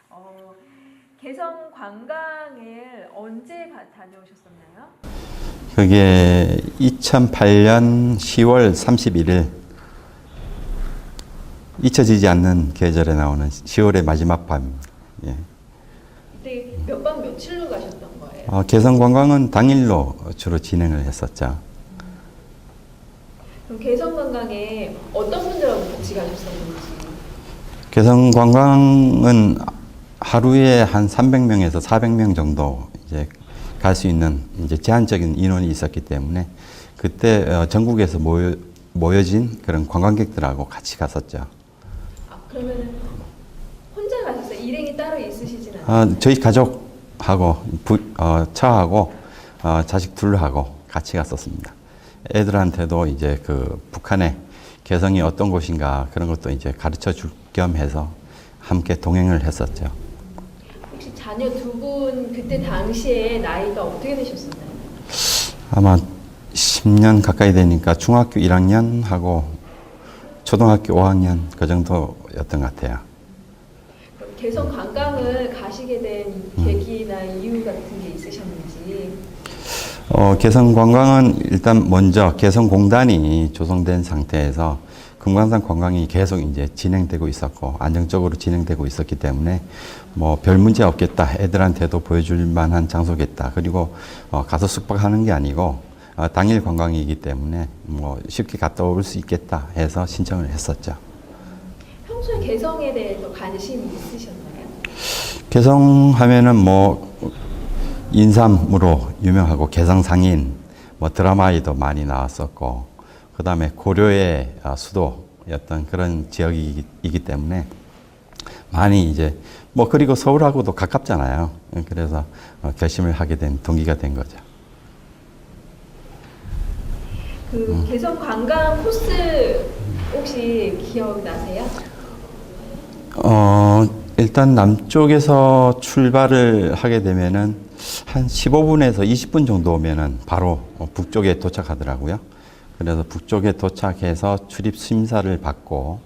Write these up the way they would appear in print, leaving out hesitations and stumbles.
어, 개성 관광을 언제 다녀오셨었나요? 그게 2008년 10월 31일, 잊혀지지 않는 계절에 나오는 10월의 마지막 밤. 예. 그때 몇 밤 며칠로 가셨던 거예요? 개성 관광은 당일로 주로 진행을 했었죠. 그럼 개성 관광에 어떤 분들하고 같이 가셨었는지? 개성 관광은 하루에 한 300명에서 400명 정도 이제 갈 수 있는 이제 제한적인 인원이 있었기 때문에 그때 전국에서 모여진 그런 관광객들하고 같이 갔었죠. 그러면 혼자 가셨어요? 일행이 따로 있으시진 않아요? 저희 가족하고 처하고 자식 둘하고 같이 갔었습니다. 애들한테도 이제 그 북한의 개성이 어떤 곳인가 그런 것도 이제 가르쳐 줄 겸 해서 함께 동행을 했었죠. 혹시 자녀 두 분 그때 당시에 나이가 어떻게 되셨었나요? 아마 10년 가까이 되니까 중학교 1학년 하고 초등학교 5학년 그 정도였던 것 같아요. 그럼 개성 관광을 가시게 된 계기나 이유 같은 게 있으셨는지? 개성 관광은 일단 먼저 개성공단이 조성된 상태에서 금강산 관광이 계속 이제 진행되고 있었고 안정적으로 진행되고 있었기 때문에 뭐 별 문제 없겠다. 애들한테도 보여줄 만한 장소겠다. 그리고 가서 숙박하는 게 아니고 당일 관광이기 때문에 뭐 쉽게 갔다 올 수 있겠다 해서 신청을 했었죠. 평소에 개성에 대해서 관심이 있으셨나요? 개성 하면은 뭐 인삼으로 유명하고 개성상인 뭐 드라마에도 많이 나왔었고 그 다음에 고려의 수도였던 그런 지역이기 때문에 많이 이제 뭐 그리고 서울하고도 가깝잖아요. 그래서 결심을 하게 된 동기가 된 거죠. 그 개성 관광 코스 혹시 기억나세요? 일단 남쪽에서 출발을 하게 되면은 한 15분에서 20분 정도 오면은 바로 북쪽에 도착하더라고요. 그래서 북쪽에 도착해서 출입 심사를 받고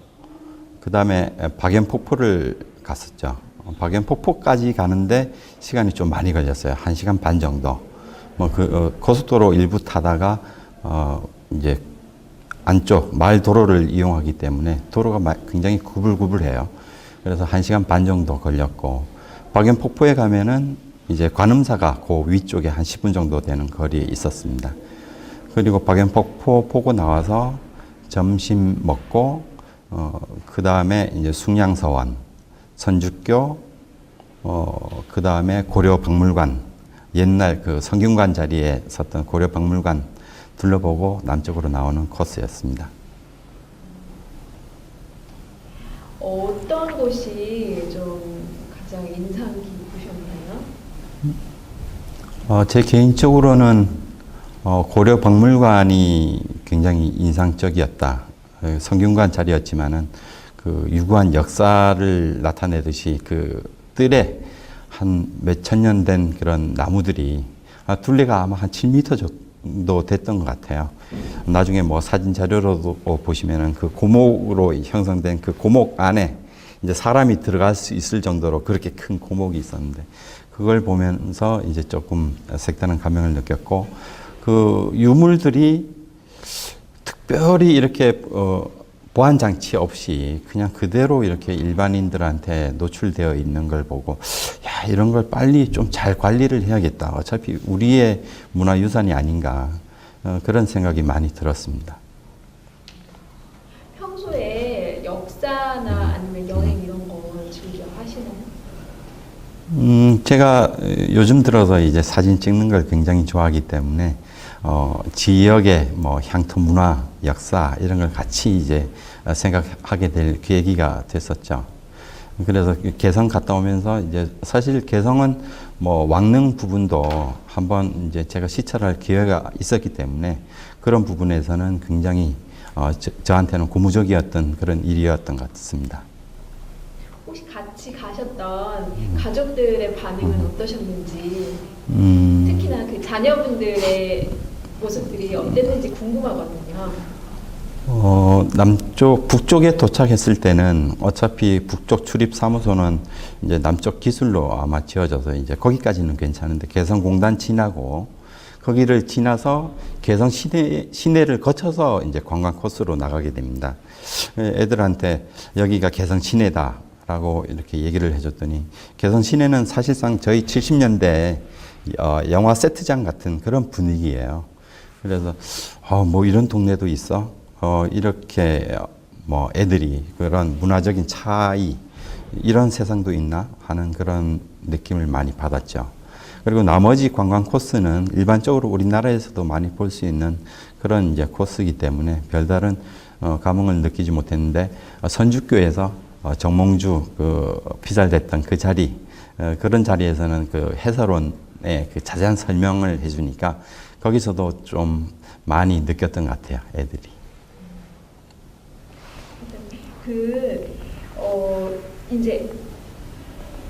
그 다음에 박연폭포를 갔었죠. 박연폭포까지 가는데 시간이 좀 많이 걸렸어요. 1시간 반 정도. 뭐 고속도로 일부 타다가 이제 안쪽 마을 도로를 이용하기 때문에 도로가 굉장히 구불구불해요. 그래서 1시간 반 정도 걸렸고 박연폭포에 가면은 이제 관음사가 그 위쪽에 한 10분 정도 되는 거리에 있었습니다. 그리고 박연폭포 보고 나와서 점심 먹고 그 다음에 이제 숭양서원, 선주교, 그 다음에 고려박물관, 옛날 그 성균관 자리에 섰던 고려박물관 둘러보고 남쪽으로 나오는 코스였습니다. 어떤 곳이 좀 가장 인상 깊으셨나요? 제 개인적으로는 고려박물관이 굉장히 인상적이었다. 성균관 자리였지만은 그 유구한 역사를 나타내듯이 그 뜰에 한 몇천 년 된 그런 나무들이 둘레가 아마 한 7m 정도 됐던 것 같아요. 나중에 뭐 사진 자료로도 보시면은 그 고목으로 형성된 그 고목 안에 이제 사람이 들어갈 수 있을 정도로 그렇게 큰 고목이 있었는데 그걸 보면서 이제 조금 색다른 감명을 느꼈고 그 유물들이 특별히 이렇게 보안 장치 없이 그냥 그대로 이렇게 일반인들한테 노출되어 있는 걸 보고 야, 이런 걸 빨리 좀 잘 관리를 해야겠다. 어차피 우리의 문화유산이 아닌가 그런 생각이 많이 들었습니다. 평소에 역사나 아니면 여행 이런 거 즐겨 하시나요? 제가 요즘 들어서 이제 사진 찍는 걸 굉장히 좋아하기 때문에 지역의 뭐 향토 문화, 역사 이런 걸 같이 이제 생각하게 될 계기가 됐었죠. 그래서 개성 갔다 오면서 이제 사실 개성은 뭐 왕릉 부분도 한번 이제 제가 시찰할 기회가 있었기 때문에 그런 부분에서는 굉장히 저한테는 고무적이었던 그런 일이었던 것 같습니다. 혹시 같이 가셨던 가족들의 반응은 어떠셨는지 특히나 그 자녀분들의 모습들이 어땠는지 궁금하거든요. 북쪽에 도착했을 때는 어차피 북쪽 출입 사무소는 이제 남쪽 기술로 아마 지어져서 이제 거기까지는 괜찮은데 개성공단 지나고 거기를 지나서 개성 시내를 거쳐서 이제 관광 코스로 나가게 됩니다. 애들한테 여기가 개성 시내다라고 이렇게 얘기를 해줬더니 개성 시내는 사실상 저희 70년대 영화 세트장 같은 그런 분위기예요. 그래서 뭐 이런 동네도 있어. 이렇게 뭐 애들이 그런 문화적인 차이 이런 세상도 있나 하는 그런 느낌을 많이 받았죠. 그리고 나머지 관광 코스는 일반적으로 우리나라에서도 많이 볼 수 있는 그런 이제 코스이기 때문에 별다른 감흥을 느끼지 못했는데 선주교에서 정몽주 그 피살됐던 그 자리 그런 자리에서는 그 해설원의 그 자세한 설명을 해주니까 거기서도 좀 많이 느꼈던 것 같아요, 애들이. 이제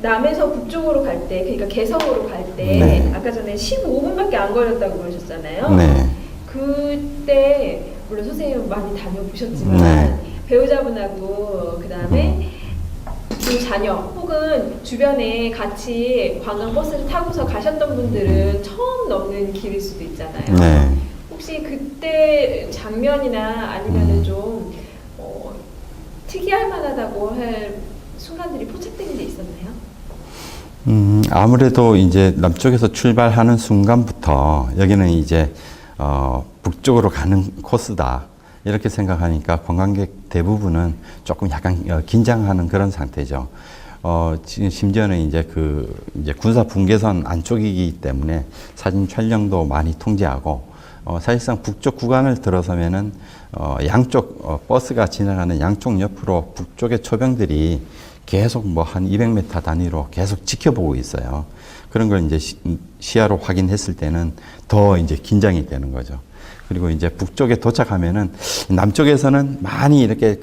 남에서 북쪽으로 갈 때, 그러니까 개성으로 갈 때, 네. 아까 전에 15분밖에 안 걸렸다고 그러셨잖아요. 네. 그때 물론 선생님은 많이 다녀보셨지만 네. 배우자분하고 그 다음에 두 자녀 혹은 주변에 같이 관광 버스를 타고서 가셨던 분들은 처음 넘는 길일 수도 있잖아요. 네. 혹시 그때 장면이나 아니면은 좀 특이할 만하다고 할 순간들이 포착되는 게 있었나요? 아무래도 이제 남쪽에서 출발하는 순간부터 여기는 이제 북쪽으로 가는 코스다 이렇게 생각하니까 관광객 대부분은 조금 약간 긴장하는 그런 상태죠. 지금 심지어는 이제 이제 군사 분계선 안쪽이기 때문에 사진 촬영도 많이 통제하고 사실상 북쪽 구간을 들어서면은 양쪽 버스가 지나가는 양쪽 옆으로 북쪽의 초병들이 계속 뭐 한 200m 단위로 계속 지켜보고 있어요. 그런 걸 이제 시야로 확인했을 때는 더 이제 긴장이 되는 거죠. 그리고 이제 북쪽에 도착하면은 남쪽에서는 많이 이렇게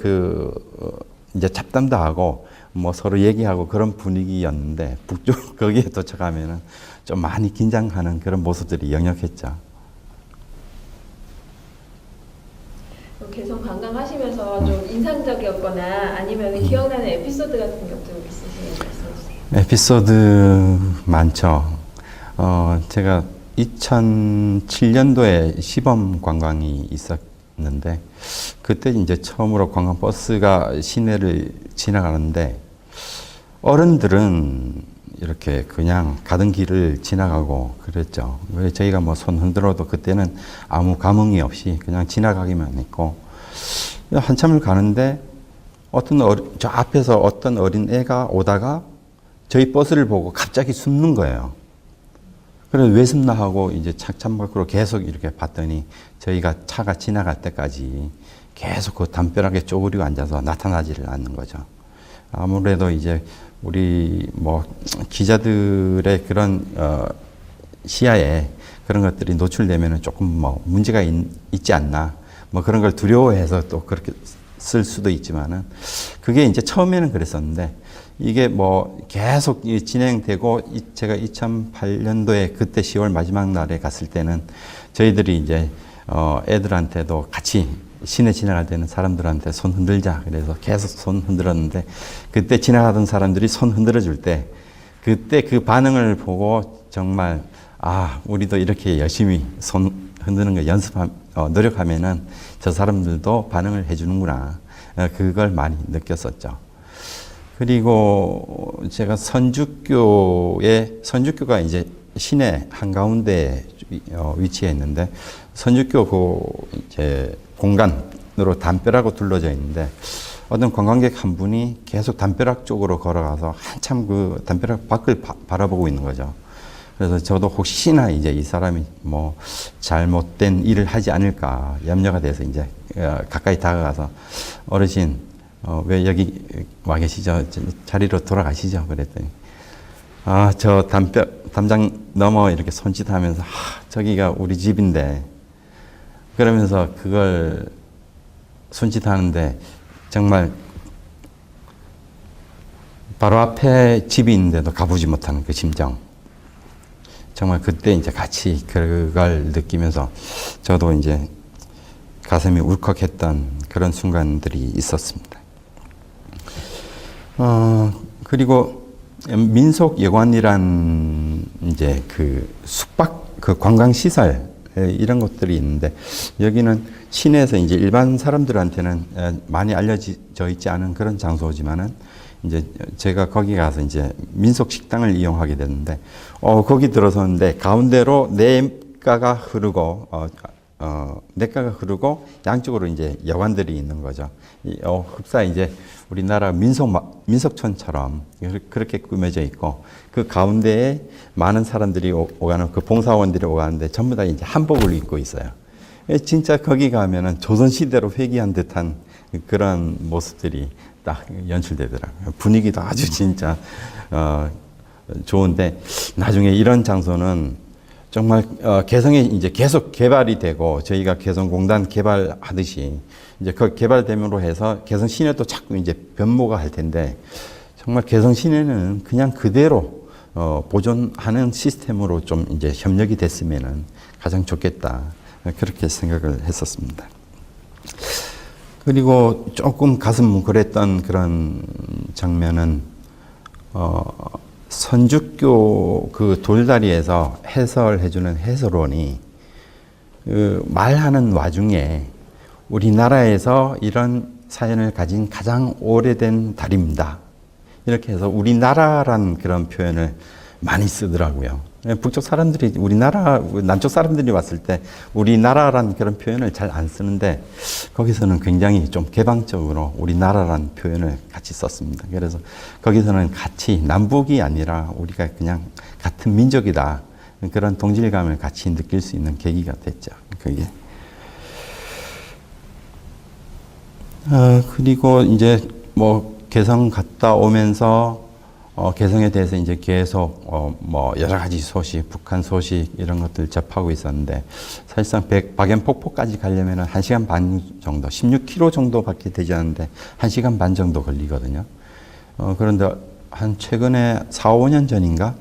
이제 잡담도 하고 뭐 서로 얘기하고 그런 분위기였는데 북쪽 거기에 도착하면은 좀 많이 긴장하는 그런 모습들이 역력했죠. 개성 관광하시면서 좀 인상적이었거나 아니면 기억나는 에피소드 같은 것 좀 있으시면 말씀해 주세요. 에피소드 많죠. 제가 2007년도에 시범 관광이 있었는데 그때 이제 처음으로 관광 버스가 시내를 지나가는데 어른들은 이렇게 그냥 가던 길을 지나가고 그랬죠. 왜 저희가 뭐 손 흔들어도 그때는 아무 감흥이 없이 그냥 지나가기만 했고 한참을 가는데 저 앞에서 어떤 어린 애가 오다가 저희 버스를 보고 갑자기 숨는 거예요. 그래서 왜 숨나 하고 이제 창 밖으로 계속 이렇게 봤더니 저희가 차가 지나갈 때까지 계속 그 담벼락에 쪼그리고 앉아서 나타나지를 않는 거죠. 아무래도 이제 우리 뭐 기자들의 그런 시야에 그런 것들이 노출되면은 조금 뭐 문제가 있지 않나 뭐 그런 걸 두려워해서 또 그렇게 쓸 수도 있지만은 그게 이제 처음에는 그랬었는데 이게 뭐 계속 진행되고 제가 2008년도에 그때 10월 마지막 날에 갔을 때는 저희들이 이제 애들한테도 같이 시내 지나갈 때는 사람들한테 손 흔들자 그래서 계속 손 흔들었는데 그때 지나가던 사람들이 손 흔들어 줄 때 그때 그 반응을 보고 정말 우리도 이렇게 열심히 손 흔드는 거 노력하면은 저 사람들도 반응을 해주는구나 그걸 많이 느꼈었죠. 그리고 제가 선주교가 이제 시내 한가운데 위치해 있는데 선주교 이제 공간으로 담벼락으로 둘러져 있는데 어떤 관광객 한 분이 계속 담벼락 쪽으로 걸어가서 한참 그 담벼락 밖을 바라보고 있는 거죠. 그래서 저도 혹시나 이제 이 사람이 뭐 잘못된 일을 하지 않을까 염려가 돼서 이제 가까이 다가가서 어르신 왜 여기 와 계시죠? 자리로 돌아가시죠? 그랬더니 저 담장 넘어 이렇게 손짓하면서 저기가 우리 집인데 그러면서 그걸 손짓하는데 정말 바로 앞에 집이 있는데도 가보지 못하는 그 심정. 정말 그때 이제 같이 그걸 느끼면서 저도 이제 가슴이 울컥했던 그런 순간들이 있었습니다. 그리고 민속여관이란 이제 그 숙박 그 관광시설 이런 것들이 있는데 여기는 시내에서 이제 일반 사람들한테는 많이 알려져 있지 않은 그런 장소지만은 이제 제가 거기 가서 이제 민속 식당을 이용하게 됐는데 거기 들어섰는데 가운데로 냇가가 흐르고 냇가가 흐르고 양쪽으로 이제 여관들이 있는 거죠. 흡사 이제 우리나라 민속촌처럼 그렇게 꾸며져 있고 그 가운데에 많은 사람들이 오가는 그 봉사원들이 오가는데 전부 다 이제 한복을 입고 있어요. 진짜 거기 가면은 조선시대로 회귀한 듯한 그런 모습들이 딱 연출되더라고요. 분위기도 아주 진짜 좋은데 나중에 이런 장소는 정말 개성이 이제 계속 개발이 되고 저희가 개성공단 개발하듯이 이제 그 개발됨으로 해서 개성 시내도 자꾸 이제 변모가 할 텐데 정말 개성 시내는 그냥 그대로 보존하는 시스템으로 좀 이제 협력이 됐으면은 가장 좋겠다 그렇게 생각을 했었습니다. 그리고 조금 가슴 뭉클했던 그런 장면은 선주교 그 돌다리에서 해설해주는 해설원이 말하는 와중에 우리나라에서 이런 사연을 가진 가장 오래된 다리입니다. 이렇게 해서 우리나라란 그런 표현을 많이 쓰더라고요. 북쪽 사람들이 우리나라, 남쪽 사람들이 왔을 때 우리나라란 그런 표현을 잘 안 쓰는데 거기서는 굉장히 좀 개방적으로 우리나라란 표현을 같이 썼습니다. 그래서 거기서는 같이 남북이 아니라 우리가 그냥 같은 민족이다. 그런 동질감을 같이 느낄 수 있는 계기가 됐죠. 그게. 그리고 이제 뭐 개성 갔다 오면서 개성에 대해서 이제 계속 뭐 여러 가지 소식, 북한 소식 이런 것들 접하고 있었는데 사실상 박연폭포까지 가려면은 1시간 반 정도, 16km 정도밖에 되지 않는데 1시간 반 정도 걸리거든요. 그런데 한 최근에 4, 5년 전인가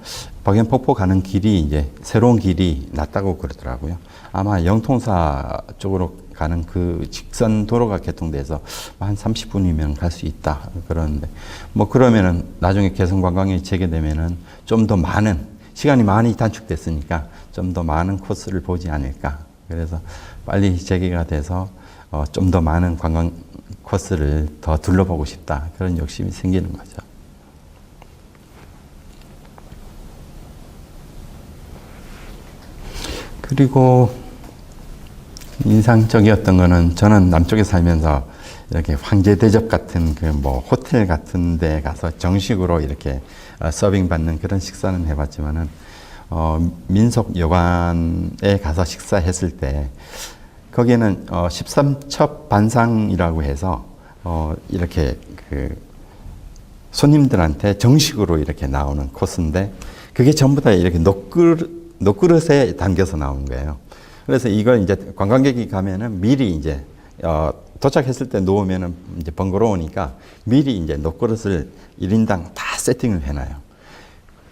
박연폭포 가는 길이 이제 새로운 길이 났다고 그러더라고요. 아마 영통사 쪽으로 가는 그 직선 도로가 개통돼서 한 30분이면 갈 수 있다 그러는데 뭐 그러면은 나중에 개성 관광이 재개되면은 좀 더 많은 시간이 많이 단축됐으니까 좀 더 많은 코스를 보지 않을까. 그래서 빨리 재개가 돼서 좀 더 많은 관광 코스를 더 둘러보고 싶다 그런 욕심이 생기는 거죠. 그리고 인상적이었던 거는 저는 남쪽에 살면서 이렇게 황제 대접 같은 그 뭐 호텔 같은 데 가서 정식으로 이렇게 서빙 받는 그런 식사는 해봤지만은 민속 여관에 가서 식사했을 때 거기에는 13첩 반상이라고 해서 이렇게 그 손님들한테 정식으로 이렇게 나오는 코스인데 그게 전부 다 이렇게 녹그릇에 담겨서 나온 거예요. 그래서 이걸 이제 관광객이 가면은 미리 이제 도착했을 때 놓으면은 이제 번거로우니까 미리 이제 녹그릇을 1인당 다 세팅을 해놔요.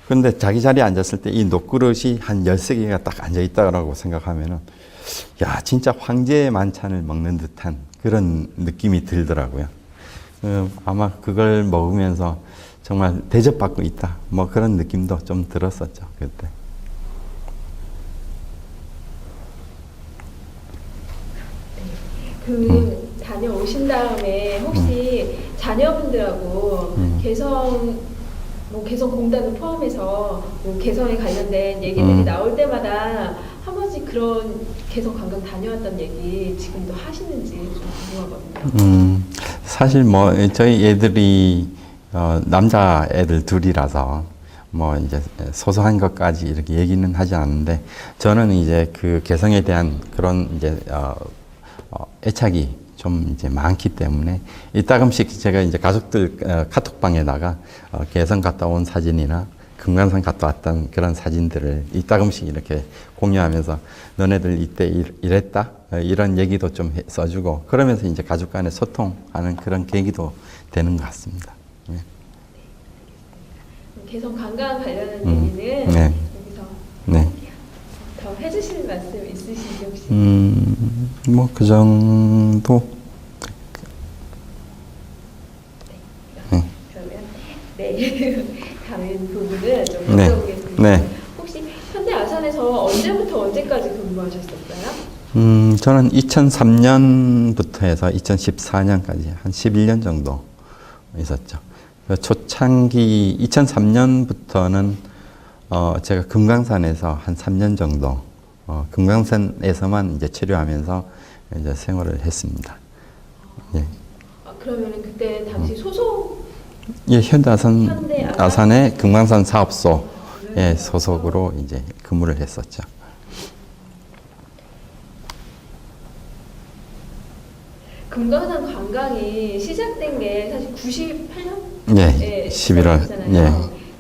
그런데 자기 자리에 앉았을 때 이 녹그릇이 한 13개가 딱 앉아 있다고 생각하면은 야, 진짜 황제의 만찬을 먹는 듯한 그런 느낌이 들더라고요. 아마 그걸 먹으면서 정말 대접받고 있다. 뭐 그런 느낌도 좀 들었었죠, 그때. 다녀오신 다음에 혹시 자녀분들하고 개성공단을 포함해서 뭐 개성에 관련된 얘기들이 나올 때마다 한 번씩 그런 개성 관광 다녀왔던 얘기 지금도 하시는지 좀 궁금하거든요. 사실 뭐 저희 애들이 남자 애들 둘이라서 뭐 이제 소소한 것까지 이렇게 얘기는 하지 않는데 저는 이제 그 개성에 대한 그런 이제 애착이 좀 이제 많기 때문에 이따금씩 제가 이제 가족들 카톡방에다가 개성 갔다 온 사진이나 금강산 갔다 왔던 그런 사진들을 이따금씩 이렇게 공유하면서 너네들 이때 이랬다 이런 얘기도 좀 써주고 그러면서 이제 가족 간에 소통하는 그런 계기도 되는 것 같습니다. 네. 개성 관광 관련한 얘기는 네. 여기서 네. 더 해주실 말씀 있으시죠 혹시? 뭐 그 정도. 그러면 네 다른 부분을 좀 네. 여쭤보겠습니다. 네. 혹시 현대 아산에서 언제부터 언제까지 근무하셨었어요? 저는 2003년부터 해서 2014년까지 한 11년 정도 있었죠. 그 초창기 2003년부터는 제가 금강산에서 한 3년 정도 금강산에서만 이제 치료하면서 이제 생활을 했습니다. 예. 그러면 그때 당시 소속 예, 현대아산 아산의 금강산 사업소에 네. 소속으로 이제 근무를 했었죠. 금강산 관광이 시작된 게 사실 98년? 예, 11월. 예.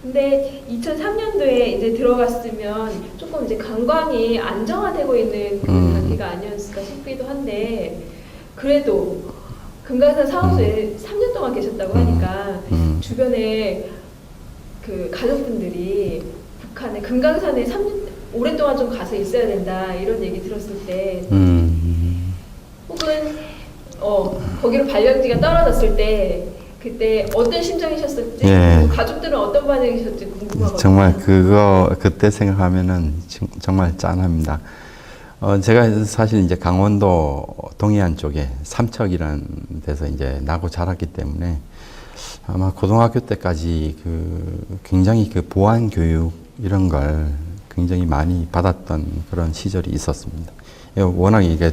근데 2003년도에 이제 들어갔으면 조금 이제 관광이 안정화되고 있는 그런 단계가 아니었을까 싶기도 한데 그래도 금강산 사업소에 3년 동안 계셨다고 하니까 주변에 그 가족분들이 북한에 금강산에 3년 오랫동안 좀 가서 있어야 된다 이런 얘기 들었을 때 혹은 거기로 발령지가 떨어졌을 때 그때 어떤 심정이셨을지 예. 가족들은 어떤 반응이셨을지 궁금하거든요. 정말 그때 생각하면은 정말 짠합니다. 제가 사실 이제 강원도 동해안 쪽에 삼척이라는 데서 이제 나고 자랐기 때문에 아마 고등학교 때까지 굉장히 보안 교육 이런 걸 굉장히 많이 받았던 그런 시절이 있었습니다. 워낙 이게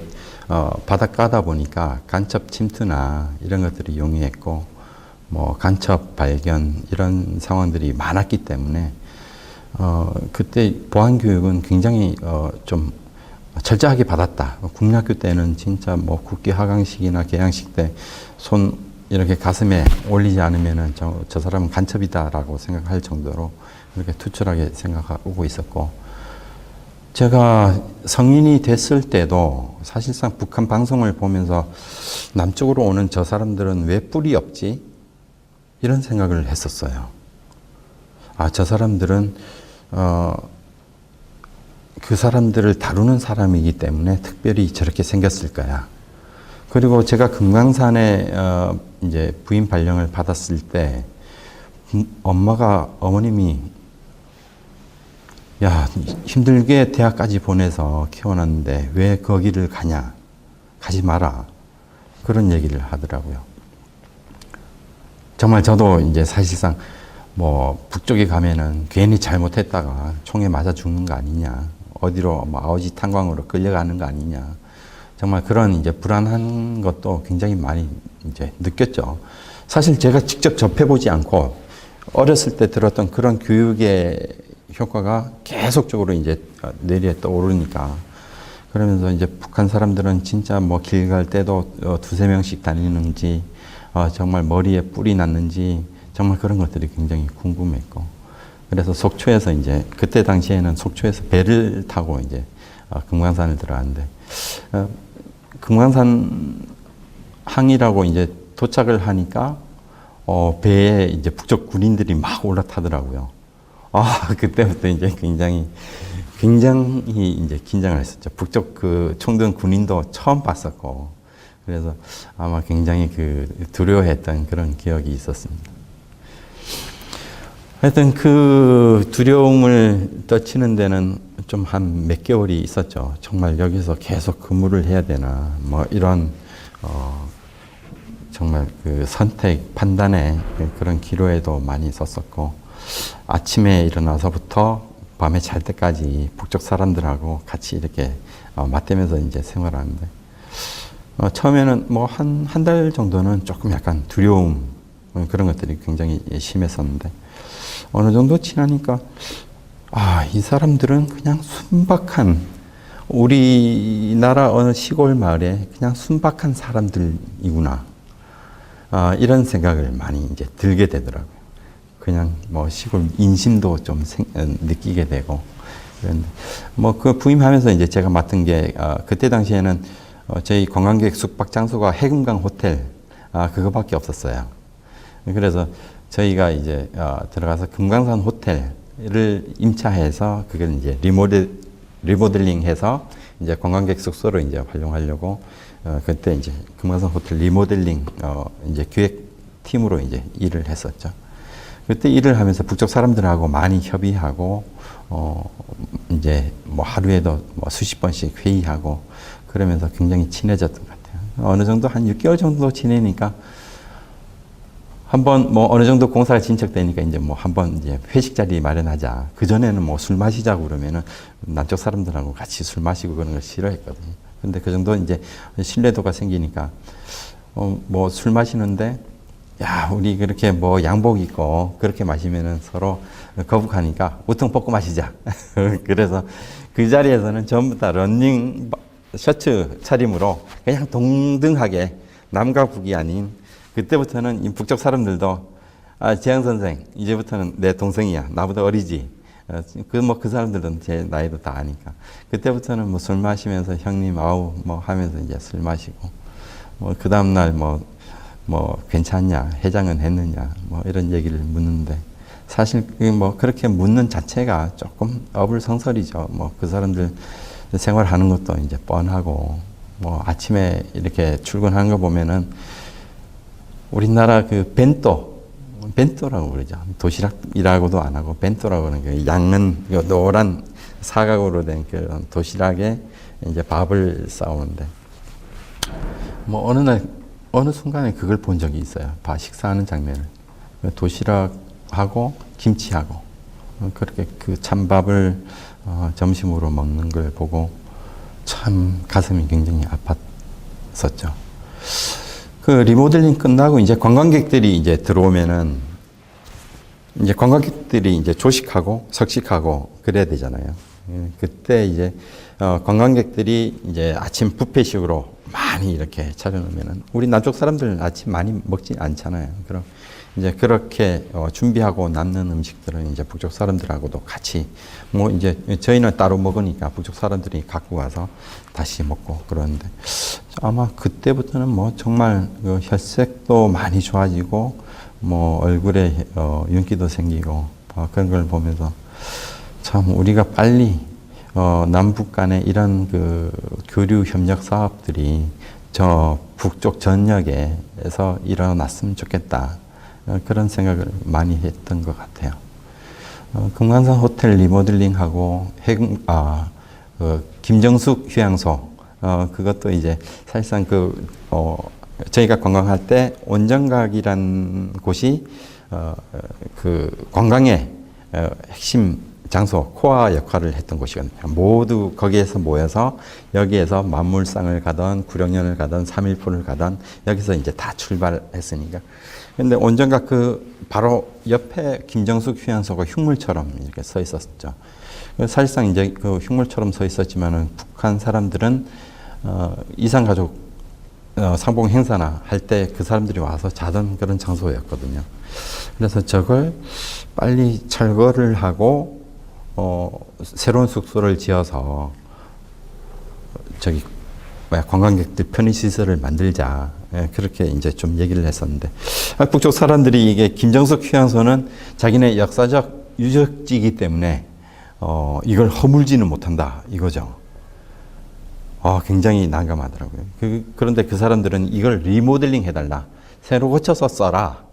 바닷가다 보니까 간첩 침투나 이런 것들이 용이했고 뭐 간첩 발견 이런 상황들이 많았기 때문에 그때 보안 교육은 굉장히 좀 철저하게 받았다. 국민학교 때는 진짜 뭐 국기 하강식이나 개양식 때 손 이렇게 가슴에 올리지 않으면은 저 사람은 간첩이다라고 생각할 정도로 그렇게 투철하게 생각하고 있었고, 제가 성인이 됐을 때도 사실상 북한 방송을 보면서 남쪽으로 오는 저 사람들은 왜 뿔이 없지? 이런 생각을 했었어요. 저 사람들은 그 사람들을 다루는 사람이기 때문에 특별히 저렇게 생겼을 거야. 그리고 제가 금강산에 이제 부인 발령을 받았을 때 어머님이 야, 힘들게 대학까지 보내서 키워놨는데 왜 거기를 가냐? 가지 마라. 그런 얘기를 하더라고요. 정말 저도 이제 사실상 뭐 북쪽에 가면은 괜히 잘못했다가 총에 맞아 죽는 거 아니냐. 어디로 뭐 아오지 탄광으로 끌려가는 거 아니냐. 정말 그런 이제 불안한 것도 굉장히 많이 이제 느꼈죠. 사실 제가 직접 접해보지 않고 어렸을 때 들었던 그런 교육의 효과가 계속적으로 이제 뇌리에 떠오르니까, 그러면서 이제 북한 사람들은 진짜 뭐 길 갈 때도 두세 명씩 다니는지, 정말 머리에 뿔이 났는지, 정말 그런 것들이 굉장히 궁금했고, 그래서 속초에서 이제 그때 당시에는 속초에서 배를 타고 이제 금강산을 들어갔는데, 금강산 항이라고 이제 도착을 하니까 배에 이제 북쪽 군인들이 막 올라타더라고요. 그때부터 이제 굉장히 이제 긴장을 했었죠. 북쪽 총등 군인도 처음 봤었고, 그래서 아마 굉장히 두려워했던 그런 기억이 있었습니다. 하여튼 그 두려움을 떨치는 데는 좀 한 몇 개월이 있었죠. 정말 여기서 계속 근무를 해야 되나, 뭐 이런 정말 선택, 판단의 그런 기로에도 많이 있었었고, 아침에 일어나서부터 밤에 잘 때까지 북쪽 사람들하고 같이 이렇게 맞대면서 이제 생활하는데, 처음에는 뭐 한 달 정도는 조금 약간 두려움, 그런 것들이 굉장히 심했었는데, 어느 정도 지나니까 이 사람들은 그냥 순박한, 우리나라 어느 시골 마을에 그냥 순박한 사람들이구나, 이런 생각을 많이 이제 들게 되더라고요. 그냥 뭐 시골 인심도 좀 느끼게 되고. 그런데 뭐 부임하면서 이제 제가 맡은 게 그때 당시에는 저희 관광객 숙박 장소가 해금강 호텔 그거밖에 없었어요. 그래서 저희가 이제 들어가서 금강산 호텔을 임차해서 그걸 이제 리모델링해서 이제 관광객 숙소로 이제 활용하려고 그때 이제 금강산 호텔 리모델링 이제 기획팀으로 이제 일을 했었죠. 그때 일을 하면서 북쪽 사람들하고 많이 협의하고 이제 뭐 하루에도 뭐 수십 번씩 회의하고 그러면서 굉장히 친해졌던 것 같아요. 어느 정도 한 6개월 정도 지내니까 한번 뭐 어느 정도 공사가 진척되니까 이제 뭐 한번 이제 회식 자리 마련하자. 그 전에는 뭐 술 마시자고 그러면은 남쪽 사람들하고 같이 술 마시고 그런 걸 싫어했거든요. 근데 그 정도 이제 신뢰도가 생기니까 뭐 술 마시는데 야 우리 그렇게 뭐 양복 입고 그렇게 마시면은 서로 거북하니까 우통 벗고 마시자. 그래서 그 자리에서는 전부 다 러닝 셔츠 차림으로 그냥 동등하게 남과 북이 아닌 그때부터는 이 북쪽 사람들도 재영 선생 이제부터는 내 동생이야 나보다 어리지 그 사람들은 제 나이도 다 아니까 그때부터는 뭐 술 마시면서 형님 아우 뭐 하면서 이제 술 마시고 뭐 그 다음 날 뭐 괜찮냐 해장은 했느냐 뭐 이런 얘기를 묻는데 사실 뭐 그렇게 묻는 자체가 조금 어불성설이죠. 뭐 그 사람들 생활하는 것도 이제 뻔하고 뭐 아침에 이렇게 출근하는 거 보면은 우리나라 그 벤또라고 그러죠. 도시락이라고도 안 하고 벤또라고 하는 게 양은 노란 사각으로 된 그런 도시락에 이제 밥을 싸오는데 뭐 어느 순간에 그걸 본 적이 있어요. 식사하는 장면을 도시락하고 김치하고 그렇게 그 찬밥을 점심으로 먹는 걸 보고 참 가슴이 굉장히 아팠었죠. 그 리모델링 끝나고 이제 관광객들이 이제 들어오면은 이제 관광객들이 이제 조식하고 석식하고 그래야 되잖아요. 그때 이제 관광객들이 이제 아침 뷔페식으로 많이 이렇게 차려놓으면은 우리 남쪽 사람들은 아침 많이 먹지 않잖아요. 그럼 이제 그렇게 준비하고 남는 음식들은 이제 북쪽 사람들하고도 같이 뭐 이제 저희는 따로 먹으니까 북쪽 사람들이 갖고 가서 다시 먹고 그러는데 아마 그때부터는 뭐 정말 그 혈색도 많이 좋아지고 뭐 얼굴에 윤기도 생기고 그런 걸 보면서 참 우리가 빨리 남북 간에 이런 그 교류 협력 사업들이 저 북쪽 전역에서 일어났으면 좋겠다. 그런 생각을 많이 했던 것 같아요. 금강산 호텔 리모델링하고 김정숙 휴양소 그것도 이제 사실상 저희가 관광할 때 온정각이란 곳이 그 관광의 핵심 장소, 코어 역할을 했던 곳이거든요. 모두 거기에서 모여서 여기에서 만물상을 가던 구령연을 가던 3.1푼을 가던 여기서 이제 다 출발했으니까. 근데 온정각 그 바로 옆에 김정숙 휴양소가 흉물처럼 이렇게 서 있었죠. 사실상 이제 그 흉물처럼 서 있었지만은 북한 사람들은 이산가족 상봉 행사나 할 때 그 사람들이 와서 자던 그런 장소였거든요. 그래서 저걸 빨리 철거를 하고 새로운 숙소를 지어서 관광객들 편의시설을 만들자. 그렇게 이제 좀 얘기를 했었는데 북쪽 사람들이 이게 김정숙 휴양소는 자기네 역사적 유적지이기 때문에 이걸 허물지는 못한다 이거죠. 굉장히 난감하더라고요. 그런데 그 사람들은 이걸 리모델링 해달라. 새로 고쳐서 써라.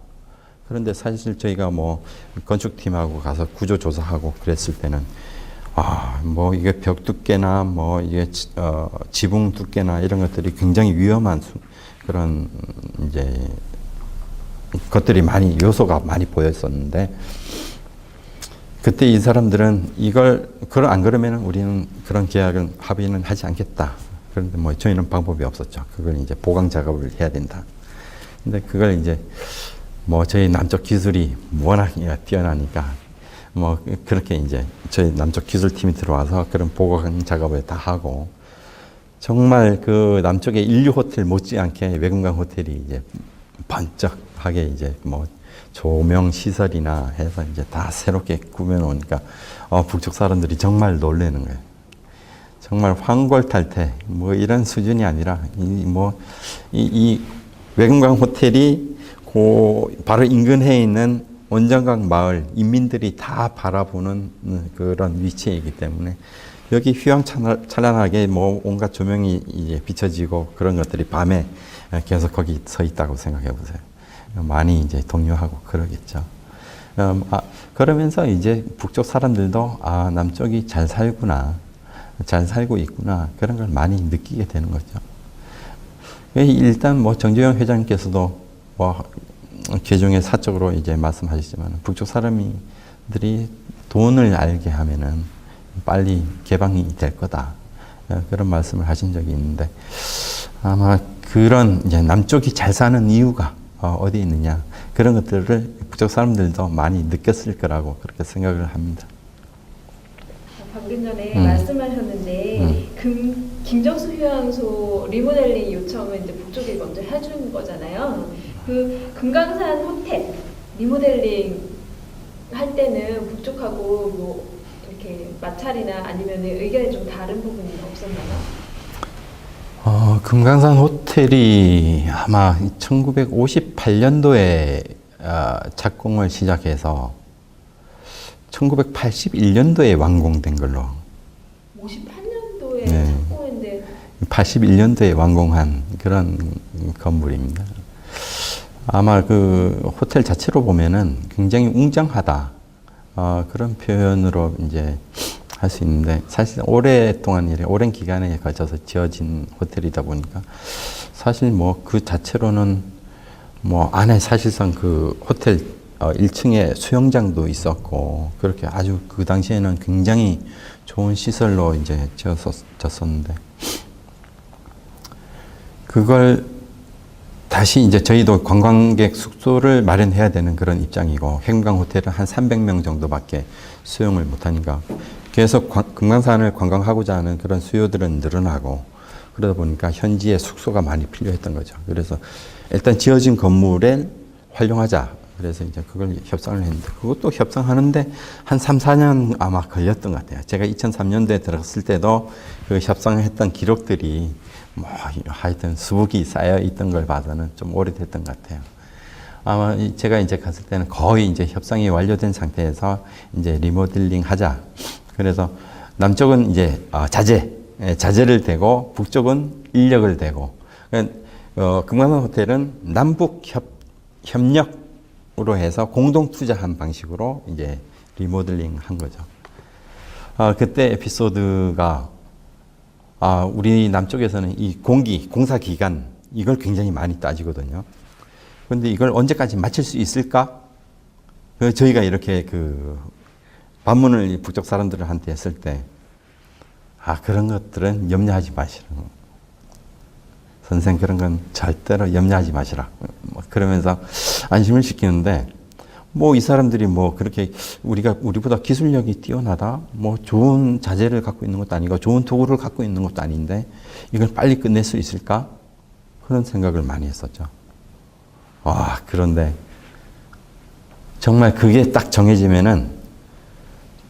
그런데 사실 저희가 뭐 건축팀하고 가서 구조조사하고 그랬을 때는 뭐 이게 벽 두께나 뭐 이게 지붕 두께나 이런 것들이 굉장히 위험한 그런 이제 것들이 요소가 많이 보였었는데 그때 이 사람들은 안 그러면 우리는 그런 계약은 합의는 하지 않겠다. 그런데 뭐 저희는 방법이 없었죠. 그걸 이제 보강 작업을 해야 된다. 근데 그걸 이제 뭐 저희 남쪽 기술이 워낙 뛰어나니까 뭐 그렇게 이제 저희 남쪽 기술팀이 들어와서 그런 보강 작업을 다 하고 정말 그 남쪽의 인류 호텔 못지않게 외금강 호텔이 이제 번쩍하게 이제 뭐 조명 시설이나 해서 이제 다 새롭게 꾸며놓으니까 북쪽 사람들이 정말 놀라는 거예요. 정말 황골탈태 뭐 이런 수준이 아니라 이 외금강 호텔이 바로 인근에 있는 온정각 마을 인민들이 다 바라보는 그런 위치이기 때문에 여기 휘황찬란하게 뭐 온갖 조명이 이제 비춰지고 그런 것들이 밤에 계속 거기 서 있다고 생각해 보세요. 많이 이제 동요하고 그러겠죠. 그러면서 이제 북쪽 사람들도 남쪽이 잘 살구나, 잘 살고 있구나, 그런 걸 많이 느끼게 되는 거죠. 일단 뭐 정재영 회장님께서도 뭐 개종의 사적으로 이제 말씀하시지만 북쪽 사람들이 돈을 알게 하면은 빨리 개방이 될 거다, 그런 말씀을 하신 적이 있는데, 아마 그런 이제 남쪽이 잘 사는 이유가 어디 있느냐, 그런 것들을 북쪽 사람들도 많이 느꼈을 거라고 그렇게 생각을 합니다. 방금 전에 말씀하셨는데 김정수 휴양소 리모델링 요청을 이제 북쪽이 먼저 해준 거잖아요. 그 금강산 호텔 리모델링 할 때는 북쪽하고 뭐 이렇게 마찰이나 아니면 의견이 좀 다른 부분이 없었나요? 금강산 호텔이 아마 1958년도에 착공을 시작해서 1981년도에 완공된 걸로. 58년도에 네. 착공했는데 81년도에 완공한 그런 건물입니다. 아마 그 호텔 자체로 보면은 굉장히 웅장하다, 그런 표현으로 이제 할 수 있는데, 사실 오랫동안 오랜 기간에 걸쳐서 지어진 호텔이다 보니까 사실 뭐 그 자체로는 뭐 안에 사실상 그 호텔 1층에 수영장도 있었고, 그렇게 아주 그 당시에는 굉장히 좋은 시설로 이제 지어졌었는데, 그걸 다시 이제 저희도 관광객 숙소를 마련해야 되는 그런 입장이고, 해금강 호텔은 한 300명 정도밖에 수용을 못하니까 계속 금강산을 관광하고자 하는 그런 수요들은 늘어나고, 그러다 보니까 현지에 숙소가 많이 필요했던 거죠. 그래서 일단 지어진 건물을 활용하자, 그래서 이제 그걸 협상을 했는데, 그것도 협상하는데 한 3, 4년 아마 걸렸던 것 같아요. 제가 2003년도에 들어갔을 때도 그 협상했던 기록들이 뭐 하여튼 수북이 쌓여 있던 걸 봐서는 좀 오래됐던 것 같아요. 아마 제가 이제 갔을 때는 거의 이제 협상이 완료된 상태에서 이제 리모델링 하자. 그래서 남쪽은 이제 자재를 대고, 북쪽은 인력을 대고, 금강산 호텔은 남북 협력으로 해서 공동 투자한 방식으로 이제 리모델링 한 거죠. 그때 에피소드가, 우리 남쪽에서는 이 공사 기간, 이걸 굉장히 많이 따지거든요. 그런데 이걸 언제까지 마칠 수 있을까? 저희가 이렇게 반문을 북쪽 사람들한테 했을 때, 그런 것들은 염려하지 마시라. 선생, 그런 건 절대로 염려하지 마시라. 그러면서 안심을 시키는데, 뭐 이 사람들이 뭐 그렇게 우리보다 기술력이 뛰어나다, 뭐 좋은 자재를 갖고 있는 것도 아니고 좋은 도구를 갖고 있는 것도 아닌데 이걸 빨리 끝낼 수 있을까? 그런 생각을 많이 했었죠. 그런데 정말 그게 딱 정해지면은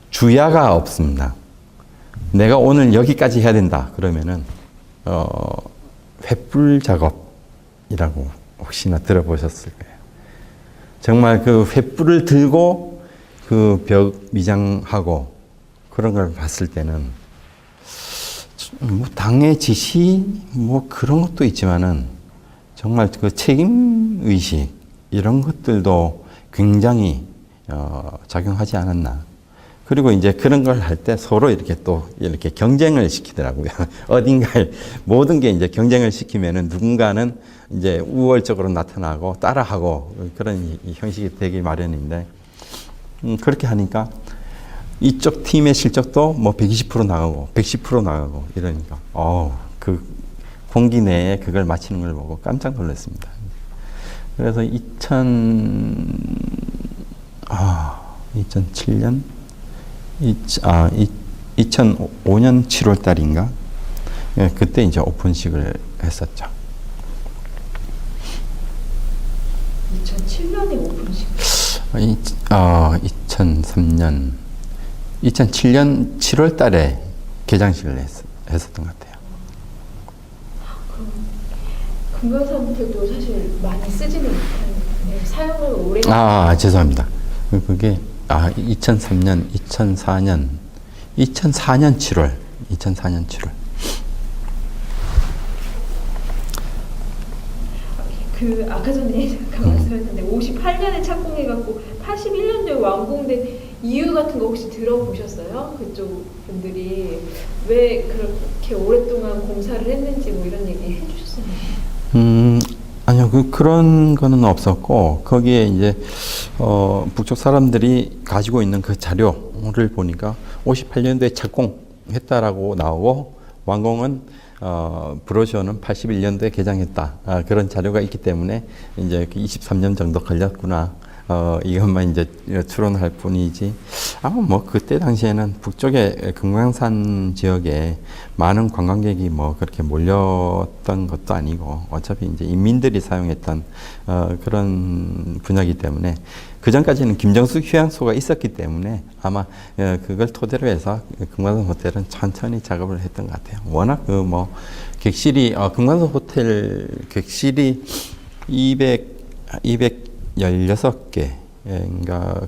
주야가 없습니다. 내가 오늘 여기까지 해야 된다 그러면은 횃불 작업이라고 혹시나 들어보셨을 거예요. 정말 그 횃불을 들고 그 벽 미장하고 그런 걸 봤을 때는 뭐 당의 지시 뭐 그런 것도 있지만은 정말 그 책임 의식 이런 것들도 굉장히 작용하지 않았나. 그리고 이제 그런 걸 할 때 서로 이렇게 또 이렇게 경쟁을 시키더라고요. 어딘가에 모든 게 이제 경쟁을 시키면은 누군가는 이제 우월적으로 나타나고 따라하고 그런 이 형식이 되기 마련인데, 그렇게 하니까 이쪽 팀의 실적도 뭐 120% 나가고 110% 나가고 이러니까 그 공기 내에 그걸 마치는 걸 보고 깜짝 놀랐습니다. 그래서 2007년 2005년 7월 달인가? 그때 이제 오픈식을 했었죠. 2007년에 오픈식? 2007년 7월 달에 개장식을 했었던 것 같아요. 그럼 금강산 호텔도 사실 많이 쓰지는 못하는, 사용을 오래. 죄송합니다. 그게 2003년, 2004년 7월 2004년 7월. 아까 전에 잠깐 말씀하셨는데 58년에 착공해갖고 81년도에 완공된 이유 같은 거 혹시 들어보셨어요? 그쪽 분들이 왜 그렇게 오랫동안 공사를 했는지 뭐 이런 얘기 해주셨어요? 아니요, 그런 거는 없었고, 거기에 이제, 북쪽 사람들이 가지고 있는 그 자료를 보니까 58년도에 착공했다라고 나오고, 완공은, 브로셔는 81년도에 개장했다. 그런 자료가 있기 때문에 이제 23년 정도 걸렸구나. 이것만 이제 추론할 뿐이지. 아마 뭐 그때 당시에는 북쪽의 금강산 지역에 많은 관광객이 뭐 그렇게 몰렸던 것도 아니고 어차피 이제 인민들이 사용했던 그런 분야이기 때문에 그 전까지는 김정수 휴양소가 있었기 때문에 아마 그걸 토대로 해서 금강산 호텔은 천천히 작업을 했던 것 같아요. 워낙 그 뭐 객실이 금강산 호텔 객실이 216개인가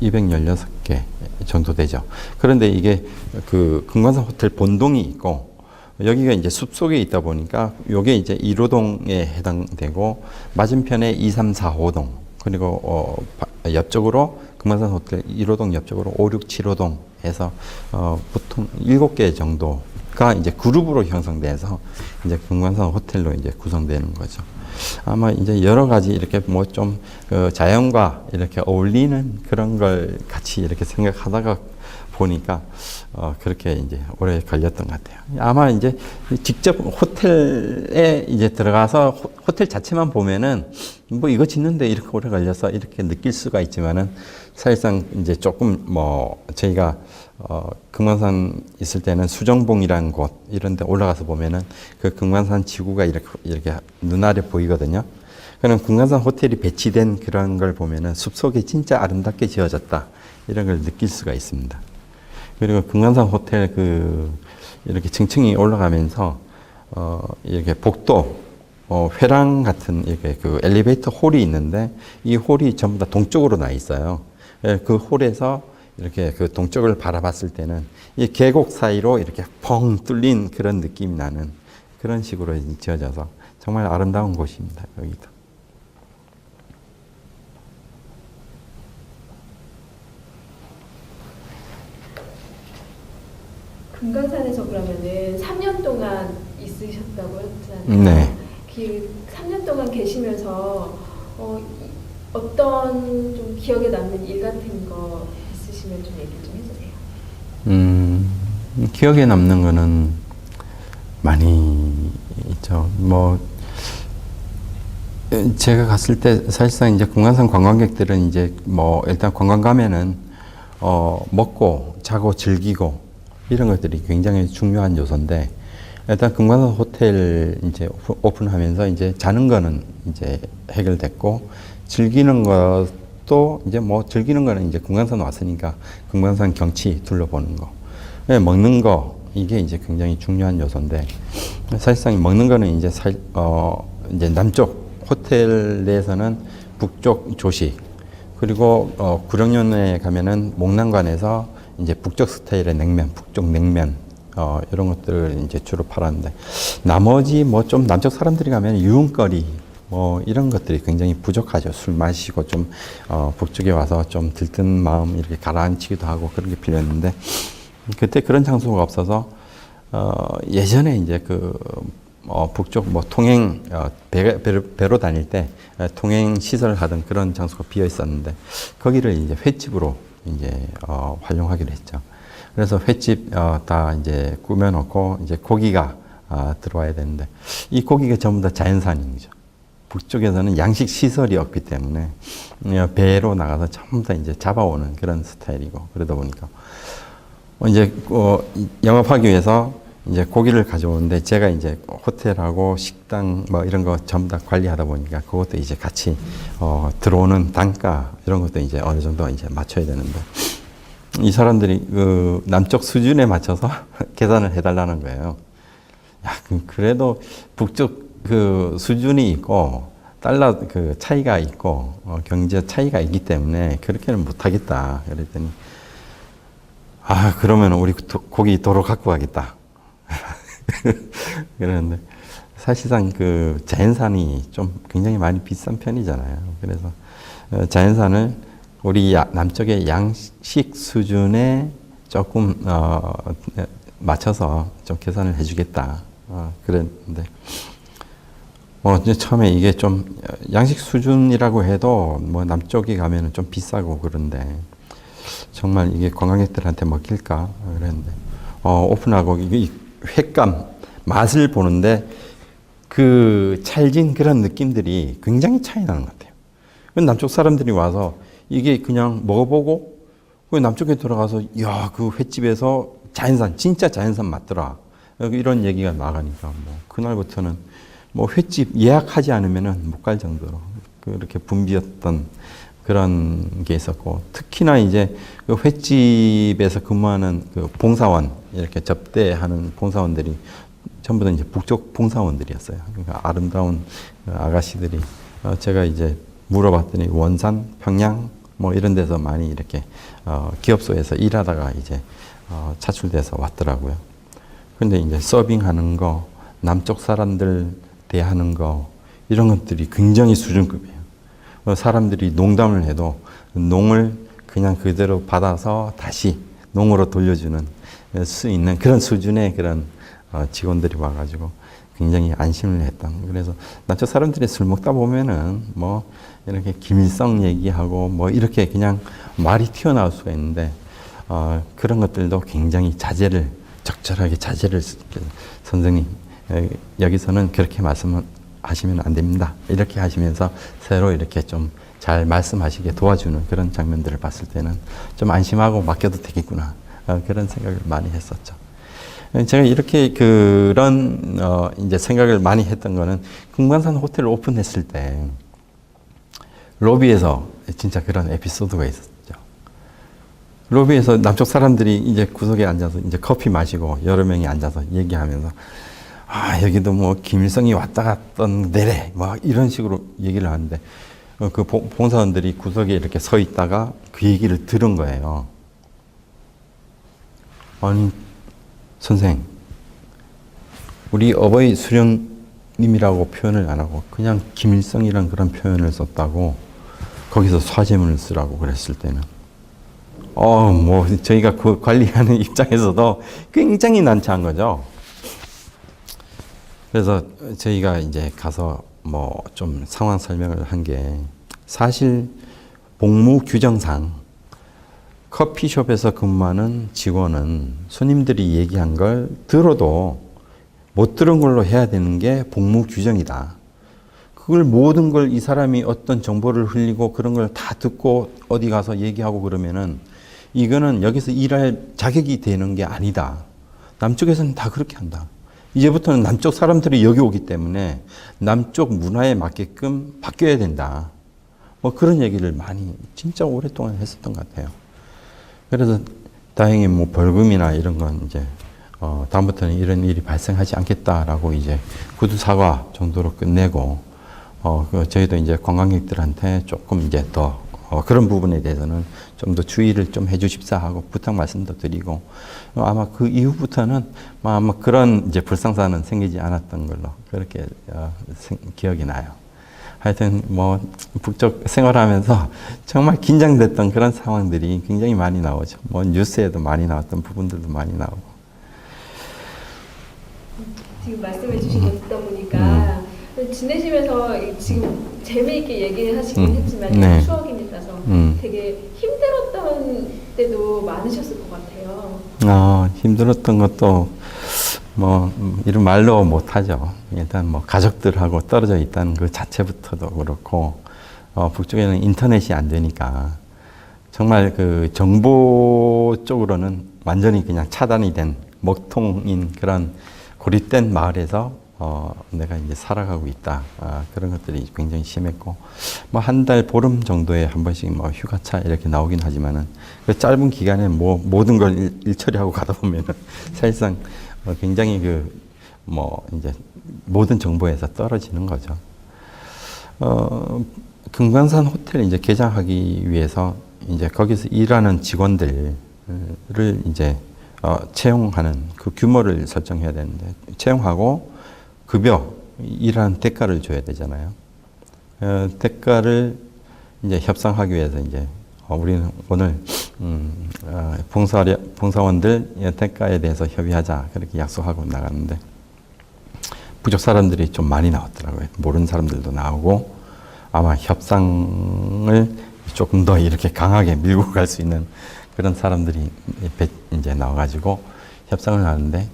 216개 정도 되죠. 그런데 이게 그 금강산 호텔 본동이 있고 여기가 이제 숲속에 있다 보니까 요게 이제 1호동에 해당되고 맞은편에 2, 3, 4, 5동 그리고 옆쪽으로 금강산 호텔 1호동 옆쪽으로 5, 6, 7호동 해서 보통 7개 정도가 이제 그룹으로 형성돼서 이제 금강산 호텔로 이제 구성되는 거죠. 아마 이제 여러 가지 이렇게 뭐 좀 자연과 이렇게 어울리는 그런 걸 같이 이렇게 생각하다가 보니까 그렇게 이제 오래 걸렸던 것 같아요. 아마 이제 직접 호텔에 이제 들어가서 호텔 자체만 보면은 뭐 이거 짓는데 이렇게 오래 걸려서 이렇게 느낄 수가 있지만은 사실상 이제 조금 뭐 저희가 금강산 있을 때는 수정봉이라는 곳 이런 데 올라가서 보면은 그 금강산 지구가 이렇게 눈알에 보이거든요. 그럼 금강산 호텔이 배치된 그런 걸 보면은 숲속에 진짜 아름답게 지어졌다. 이런 걸 느낄 수가 있습니다. 그리고 금강산 호텔 이렇게 층층이 올라가면서 이렇게 복도 회랑 같은 이렇게 그 엘리베이터 홀이 있는데 이 홀이 전부 다 동쪽으로 나 있어요. 그 홀에서 이렇게 그 동쪽을 바라봤을 때는 이 계곡 사이로 이렇게 펑 뚫린 그런 느낌이 나는 그런 식으로 지어져서 정말 아름다운 곳입니다. 여기도. 금강산에서 그러면은 3년 동안 있으셨다고 했잖아요. 네. 그 3년 동안 계시면서 어떤 좀 기억에 남는 일 같은 거 있으시면 좀 얘기 좀 해주세요. 기억에 남는 거는 많이 있죠. 뭐 제가 갔을 때 사실상 이제 금강산 관광객들은 이제 뭐 일단 관광 가면은 먹고 자고 즐기고 이런 것들이 굉장히 중요한 요소인데 일단 금강산 호텔 이제 오픈하면서 이제 자는 거는 이제 해결됐고 즐기는 것도 이제 뭐 즐기는 거는 이제 금강산 왔으니까 금강산 경치 둘러보는 거, 먹는 거 이게 이제 굉장히 중요한 요소인데 사실상 먹는 거는 이제 이제 남쪽 호텔 내에서는 북쪽 조식 그리고 구령연에 가면은 목난관에서 이제 북쪽 스타일의 냉면, 북쪽 냉면, 이런 것들을 이제 주로 팔았는데, 나머지 뭐 좀 남쪽 사람들이 가면 유흥거리, 뭐 이런 것들이 굉장히 부족하죠. 술 마시고 좀, 북쪽에 와서 좀 들뜬 마음 이렇게 가라앉히기도 하고 그런 게 필요했는데, 그때 그런 장소가 없어서, 예전에 이제 북쪽 뭐 통행, 배로 다닐 때 통행 시설을 하던 그런 장소가 비어 있었는데, 거기를 이제 횟집으로 이제 활용하기로 했죠. 그래서 횟집 다 이제 꾸며놓고 이제 고기가 들어와야 되는데 이 고기가 전부 다 자연산이죠. 북쪽에서는 양식 시설이 없기 때문에 배로 나가서 전부 다 이제 잡아오는 그런 스타일이고 그러다 보니까 이제 영업하기 위해서 이제 고기를 가져오는데 제가 이제 호텔하고 식당 뭐 이런 거 전부 다 관리하다 보니까 그것도 이제 같이 들어오는 단가 이런 것도 이제 어느 정도 이제 맞춰야 되는데 이 사람들이 그 남쪽 수준에 맞춰서 계산을 해달라는 거예요. 야, 그래도 북쪽 그 수준이 있고 달러 그 차이가 있고 경제 차이가 있기 때문에 그렇게는 못하겠다. 그랬더니 아, 그러면 우리 고기 도로 갖고 가겠다. 그런데 사실상 그 자연산이 좀 굉장히 많이 비싼 편이잖아요. 그래서 자연산을 우리 남쪽의 양식 수준에 조금 맞춰서 좀 계산을 해주겠다. 그랬는데 이제 처음에 이게 좀 양식 수준이라고 해도 뭐 남쪽에 가면은 좀 비싸고 그런데 정말 이게 관광객들한테 먹힐까 그랬는데 오픈하고 이게 횟감 맛을 보는데 그 찰진 그런 느낌들이 굉장히 차이 나는 것 같아요. 남쪽 사람들이 와서 이게 그냥 먹어보고 남쪽에 들어가서 야, 그 횟집에서 자연산 진짜 자연산 맞더라 이런 얘기가 나가니까 뭐 그날부터는 뭐 횟집 예약하지 않으면은 못 갈 정도로 그렇게 붐비었던 그런 게 있었고 특히나 이제 그 횟집에서 근무하는 그 봉사원 이렇게 접대하는 봉사원들이 전부 다 이제 북쪽 봉사원들이었어요. 그러니까 아름다운 아가씨들이 제가 이제 물어봤더니 원산, 평양 뭐 이런 데서 많이 이렇게 기업소에서 일하다가 이제 차출돼서 왔더라고요. 근데 이제 서빙하는 거, 남쪽 사람들 대하는 거 이런 것들이 굉장히 수준급이에요. 사람들이 농담을 해도 농을 그냥 그대로 받아서 다시 농으로 돌려주는 수 있는 그런 수준의 그런 직원들이 와가지고 굉장히 안심을 했던. 그래서 남쪽 사람들이 술 먹다 보면은 뭐 이렇게 김일성 얘기하고 뭐 이렇게 그냥 말이 튀어나올 수가 있는데 그런 것들도 굉장히 적절하게 자제를 선생님 여기서는 그렇게 말씀하시면 안 됩니다. 이렇게 하시면서 새로 이렇게 좀 잘 말씀하시게 도와주는 그런 장면들을 봤을 때는 좀 안심하고 맡겨도 되겠구나 그런 생각을 많이 했었죠. 제가 이렇게 그런 이제 생각을 많이 했던 거는 금강산 호텔을 오픈했을 때 로비에서 진짜 그런 에피소드가 있었죠. 로비에서 남쪽 사람들이 이제 구석에 앉아서 이제 커피 마시고 여러 명이 앉아서 얘기하면서 여기도 뭐 김일성이 왔다 갔던 데래 뭐 이런 식으로 얘기를 하는데 그 봉사원들이 구석에 이렇게 서 있다가 그 얘기를 들은 거예요. 아니 선생, 우리 어버이 수령님이라고 표현을 안 하고 그냥 김일성이란 그런 표현을 썼다고 거기서 사죄문을 쓰라고 그랬을 때는 뭐 저희가 그 관리하는 입장에서도 굉장히 난처한 거죠. 그래서 저희가 이제 가서 뭐 좀 상황 설명을 한 게 사실 복무 규정상 커피숍에서 근무하는 직원은 손님들이 얘기한 걸 들어도 못 들은 걸로 해야 되는 게 복무 규정이다. 그걸 모든 걸 이 사람이 어떤 정보를 흘리고 그런 걸 다 듣고 어디 가서 얘기하고 그러면은 이거는 여기서 일할 자격이 되는 게 아니다. 남쪽에서는 다 그렇게 한다. 이제부터는 남쪽 사람들이 여기 오기 때문에 남쪽 문화에 맞게끔 바뀌어야 된다. 뭐 그런 얘기를 많이 진짜 오랫동안 했었던 것 같아요. 그래서 다행히 뭐 벌금이나 이런 건 이제 다음부터는 이런 일이 발생하지 않겠다라고 이제 구두 사과 정도로 끝내고 저희도 이제 관광객들한테 조금 이제 더 그런 부분에 대해서는 좀 더 주의를 좀 해주십사 하고 부탁 말씀도 드리고 아마 그 이후부터는 아마 그런 이제 불상사는 생기지 않았던 걸로 그렇게 기억이 나요. 하여튼 뭐 북쪽 생활하면서 정말 긴장됐던 그런 상황들이 굉장히 많이 나오죠. 뭐 뉴스에도 많이 나왔던 부분들도 많이 나오고. 지금 말씀해 주신 거 듣다 보니까 지내시면서 지금 재미있게 얘기를 하시긴 했지만 네. 추억이니까서 되게 힘들었던 때도 많으셨을 것 같아요. 힘들었던 것도 뭐 이런 말로 못하죠. 일단 뭐 가족들하고 떨어져 있다는 그 자체부터도 그렇고 북쪽에는 인터넷이 안 되니까 정말 그 정보 쪽으로는 완전히 그냥 차단이 된 먹통인 그런 고립된 마을에서 내가 이제 살아가고 있다. 그런 것들이 굉장히 심했고, 뭐 한 달 보름 정도에 한 번씩 뭐 휴가차 이렇게 나오긴 하지만은 그 짧은 기간에 뭐 모든 걸 일 처리하고 가다 보면은 사실상 굉장히 그 뭐 이제 모든 정보에서 떨어지는 거죠. 금강산 호텔 이제 개장하기 위해서 이제 거기서 일하는 직원들 이제 채용하는 그 규모를 설정해야 되는데 채용하고 급여 일하는 대가를 줘야 되잖아요. 대가를 이제 협상하기 위해서 이제 우리는 오늘 봉사원들 대가에 대해서 협의하자 그렇게 약속하고 나갔는데 부족 사람들이 좀 많이 나왔더라고요. 모르는 사람들도 나오고 아마 협상을 조금 더 이렇게 강하게 밀고 갈 수 있는 그런 사람들이 이제 나와가지고 협상을 하는데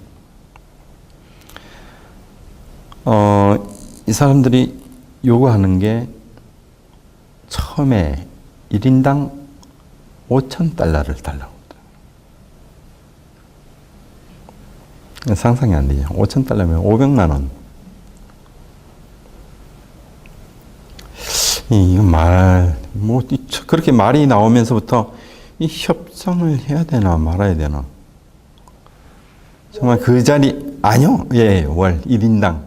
이 사람들이 요구하는 게 처음에 1인당 5,000달러를 달라고. 상상이 안 되죠. 5,000달러면 500만 원. 이거 그렇게 말이 나오면서부터 이 협상을 해야 되나 말아야 되나. 정말 그 자리, 아니요. 예, 월 1인당.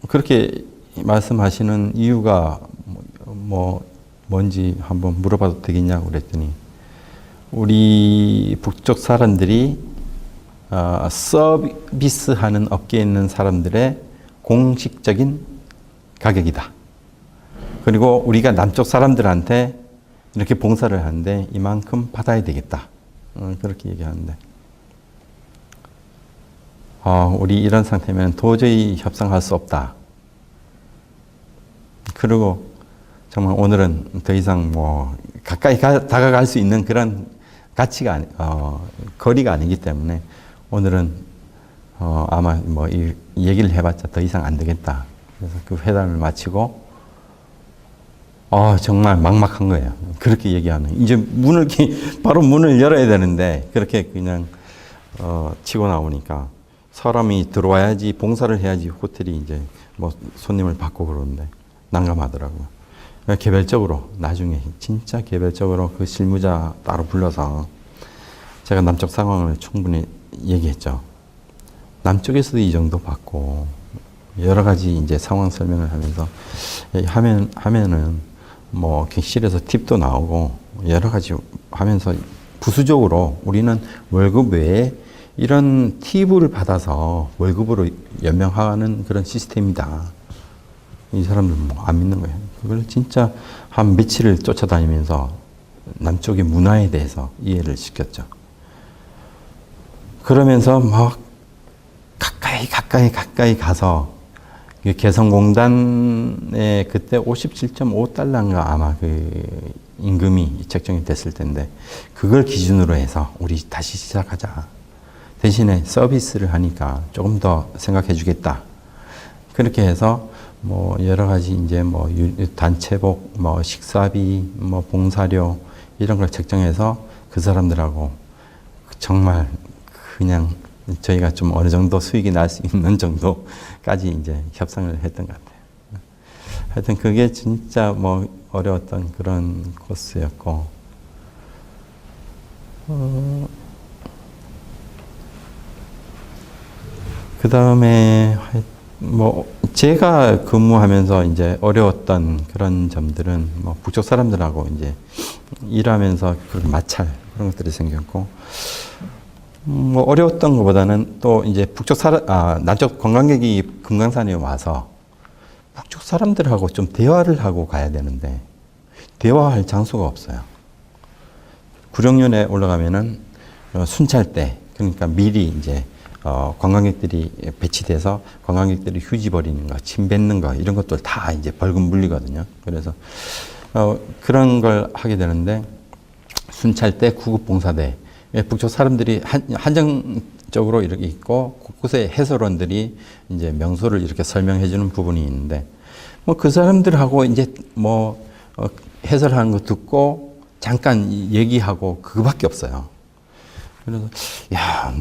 그렇게 말씀하시는 이유가 뭔지 한번 물어봐도 되겠냐고 그랬더니 우리 북쪽 사람들이 서비스하는 업계에 있는 사람들의 공식적인 가격이다. 그리고 우리가 남쪽 사람들한테 이렇게 봉사를 하는데 이만큼 받아야 되겠다. 그렇게 얘기하는데 우리 이런 상태면 도저히 협상할 수 없다. 그리고 정말 오늘은 더 이상 가까이 다가갈 수 있는 그런 가치가 거리가 아니기 때문에 오늘은 아마 이 얘기를 해봤자 더 이상 안 되겠다. 그래서 그 회담을 마치고 정말 막막한 거예요. 그렇게 얘기하는. 이제 바로 문을 열어야 되는데 그렇게 그냥 치고 나오니까 사람이 들어와야지 봉사를 해야지 호텔이 이제 손님을 받고 그러는데 난감하더라고요. 개별적으로 나중에 진짜 개별적으로 그 실무자 따로 불러서 제가 남쪽 상황을 충분히 얘기했죠. 남쪽에서도 이 정도 받고 여러 가지 이제 상황 설명을 하면서 하면은 객실에서 팁도 나오고 여러 가지 하면서 부수적으로 우리는 월급 외에 이런 팁을 받아서 월급으로 연명하는 그런 시스템이다. 이 사람들은 안 믿는 거예요. 그걸 진짜 한 며칠을 쫓아다니면서 남쪽의 문화에 대해서 이해를 시켰죠. 그러면서 가까이 가서 개성공단에 그때 57.5달러인가 아마 그 임금이 책정이 됐을 텐데 그걸 기준으로 해서 우리 다시 시작하자. 대신에 서비스를 하니까 조금 더 생각해 주겠다. 그렇게 해서 여러 가지 이제 단체복, 식사비, 봉사료 이런 걸 책정해서 그 사람들하고 정말 그냥 저희가 좀 어느 정도 수익이 날 수 있는 정도까지 이제 협상을 했던 것 같아요. 하여튼 그게 진짜 어려웠던 그런 코스였고, 그 다음에 제가 근무하면서 이제 어려웠던 그런 점들은 북쪽 사람들하고 이제 일하면서 그런 마찰 그런 것들이 생겼고, 어려웠던 것보다는 또 이제 남쪽 관광객이 금강산에 와서 북쪽 사람들하고 좀 대화를 하고 가야 되는데 대화할 장소가 없어요. 구룡륜에 올라가면은 순찰대, 그러니까 미리 이제 관광객들이 배치돼서 관광객들이 휴지 버리는 거, 침 뱉는 거 이런 것들 다 이제 벌금 물리거든요. 그래서 그런 걸 하게 되는데 순찰대, 구급봉사대, 북쪽 사람들이 한정적으로 이렇게 있고 곳곳에 해설원들이 이제 명소를 이렇게 설명해 주는 부분이 있는데 그 사람들하고 이제 해설하는 거 듣고 잠깐 얘기하고 그거밖에 없어요. 그래서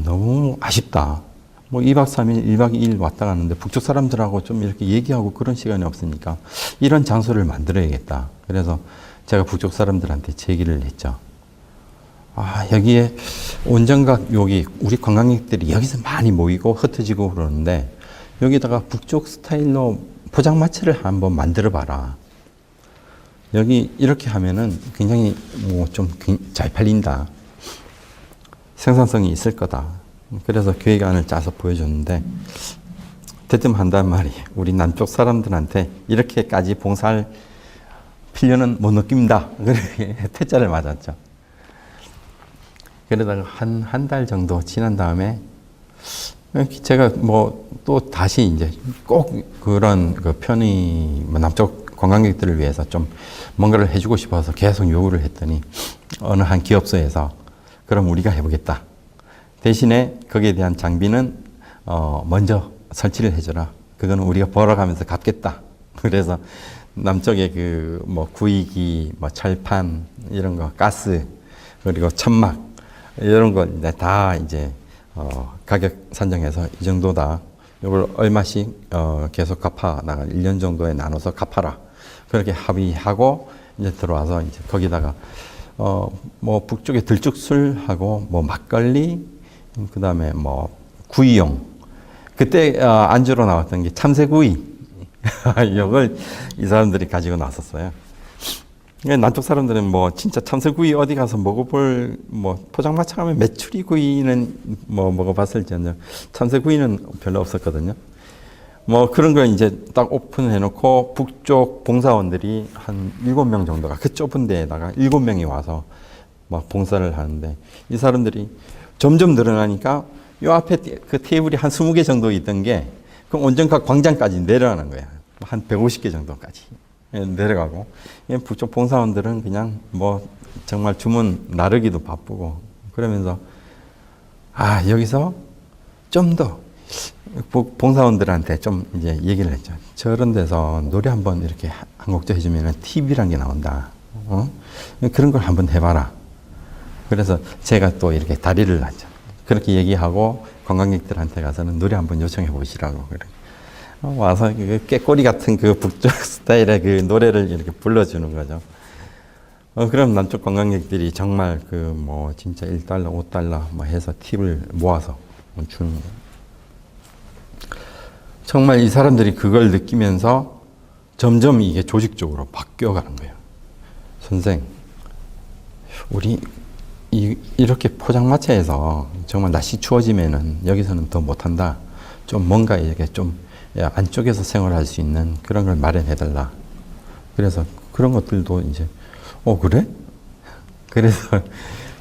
너무 아쉽다. 2박 3일, 1박 2일 왔다 갔는데 북쪽 사람들하고 좀 이렇게 얘기하고 그런 시간이 없으니까 이런 장소를 만들어야겠다. 그래서 제가 북쪽 사람들한테 제기를 했죠. 여기에 온정각 여기 우리 관광객들이 여기서 많이 모이고 흩어지고 그러는데 여기다가 북쪽 스타일로 포장마차를 한번 만들어 봐라. 여기 이렇게 하면은 굉장히 뭐 좀 잘 팔린다. 생산성이 있을 거다. 그래서 계획안을 짜서 보여줬는데 대뜸 한단 말이에요. 우리 남쪽 사람들한테 이렇게까지 봉사할 필요는 못 느낀다. 그렇게 퇴짜를 맞았죠. 그러다가 한 달 정도 지난 다음에 제가 뭐 또 다시 이제 꼭 그런 그 편의 남쪽 관광객들을 위해서 좀 뭔가를 해주고 싶어서 계속 요구를 했더니 어느 한 기업소에서 그럼 우리가 해보겠다. 대신에 거기에 대한 장비는 먼저 설치를 해줘라. 그거는 우리가 벌어가면서 갚겠다. 그래서 남쪽에 그 뭐 구이기, 뭐 철판 이런 거, 가스 그리고 천막 이런 거 이제 다 이제 가격 산정해서 이 정도다. 이걸 얼마씩 계속 갚아 나가 1년 정도에 나눠서 갚아라. 그렇게 합의하고 이제 들어와서 이제 거기다가 뭐 북쪽에 들쭉술하고 뭐 막걸리 그다음에 뭐 구이용 그때 안주로 나왔던 게 참새구이 이걸 이 사람들이 가지고 나섰어요. 남쪽 사람들은 뭐 진짜 참새구이 어디 가서 먹어볼 뭐 포장마차 가면 메추리 구이는 뭐 먹어봤을지언정 참새구이는 별로 없었거든요. 뭐 그런 걸 이제 딱 오픈해 놓고 북쪽 봉사원들이 한 7명 정도가 그 좁은 데에다가 7명이 와서 막 봉사를 하는데 이 사람들이 점점 늘어나니까 요 앞에 그 테이블이 한 20개 정도 있던 게 그 온정각 광장까지 내려가는 거야. 한 150개 정도까지 내려가고 북쪽 봉사원들은 그냥 뭐 정말 주문 나르기도 바쁘고 그러면서 여기서 좀 더 봉사원들한테 좀 이제 얘기를 했죠. 저런 데서 노래 한번 이렇게 한 곡도 해주면은 TV란 게 나온다. 그런 걸 한번 해봐라. 그래서 제가 또 이렇게 다리를 놨죠. 그렇게 얘기하고 관광객들한테 가서는 노래 한번 요청해 보시라고 그래. 와서 그 깨꼬리 같은 그 북쪽 스타일의 그 노래를 이렇게 불러주는 거죠. 그럼 남쪽 관광객들이 정말 그 뭐 진짜 1달러, 5달러 뭐 해서 팁을 모아서 주는 거예요. 정말 이 사람들이 그걸 느끼면서 점점 이게 조직적으로 바뀌어가는 거예요. 선생, 우리 이렇게 포장마차에서 정말 날씨 추워지면은 여기서는 더 못한다. 좀 뭔가 이렇게 좀 안쪽에서 생활할 수 있는 그런 걸 마련해달라. 그래서 그런 것들도 이제, 그래? 그래서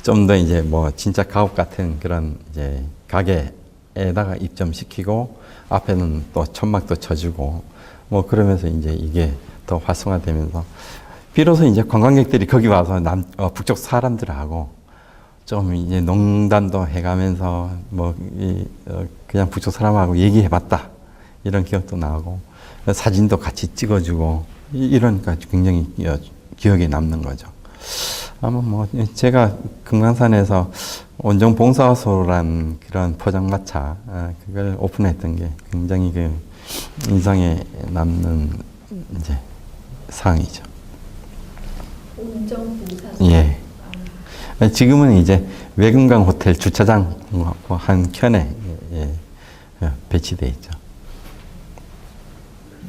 좀 더 이제 뭐 진짜 가옥 같은 그런 이제 가게에다가 입점시키고 앞에는 또 천막도 쳐주고 뭐 그러면서 이제 이게 더 활성화되면서 비로소 이제 관광객들이 거기 와서 북쪽 사람들하고 좀 이제 농담도 해가면서 뭐 그냥 북쪽 사람하고 얘기해봤다 이런 기억도 나고 사진도 같이 찍어주고 이러니까 굉장히 기억에 남는 거죠. 아마 뭐 제가 금강산에서 온정봉사소란 그런 포장마차 그걸 오픈했던 게 굉장히 그 인상에 남는 이제 사항이죠. 온정봉사소. 예. 지금은 이제 외금강 호텔 주차장 한 켠에 배치돼 있죠.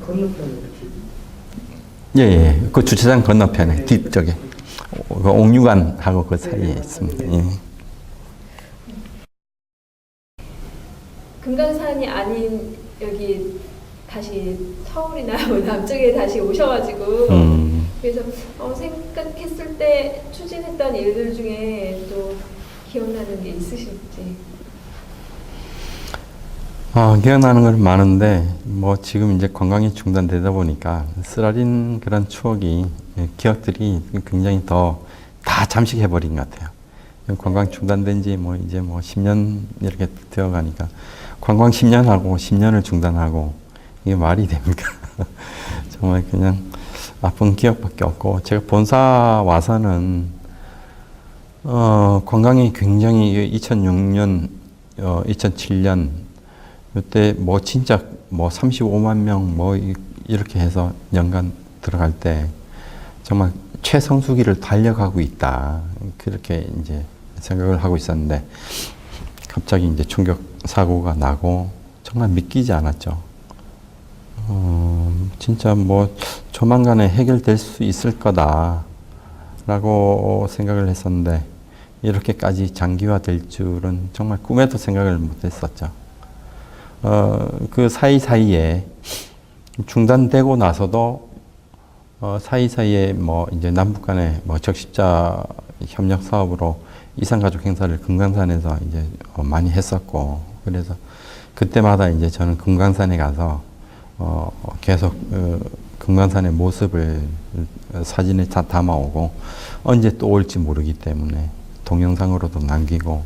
건너편에 예. 그 주차장 건너편에 뒤쪽에 그 옥류관하고 그 사이에 있습니다. 예. 금강산이 아닌 여기 다시 서울이나 뭐 남쪽에 다시 오셔가지고 그래서 생각했을 때 추진했던 일들 중에 또 기억나는 게 있으실지? 기억나는 건 많은데 뭐 지금 이제 관광이 중단되다 보니까 쓰라린 그런 추억이 기억들이 굉장히 더 다 잠식해버린 것 같아요. 관광 중단된 지 뭐 이제 뭐 10년 이렇게 되어 가니까 관광 10년 하고 10년을 중단하고 이게 말이 됩니까? 정말 그냥 아픈 기억밖에 없고 제가 본사 와서는 관광이 굉장히 2006년, 2007년 이때 뭐 진짜 뭐 35만 명 뭐 이렇게 해서 연간 들어갈 때 정말 최성수기를 달려가고 있다 그렇게 이제 생각을 하고 있었는데 갑자기 이제 충격 사고가 나고 정말 믿기지 않았죠. 진짜 뭐 조만간에 해결될 수 있을 거다라고 생각을 했었는데 이렇게까지 장기화될 줄은 정말 꿈에도 생각을 못했었죠. 그 사이사이에 중단되고 나서도 사이사이에 뭐 이제 남북 간의 뭐 적십자 협력 사업으로 이산가족 행사를 금강산에서 이제 많이 했었고, 그래서 그때마다 이제 저는 금강산에 가서 계속 금강산의 모습을 사진에 다 담아오고, 언제 또 올지 모르기 때문에 동영상으로도 남기고,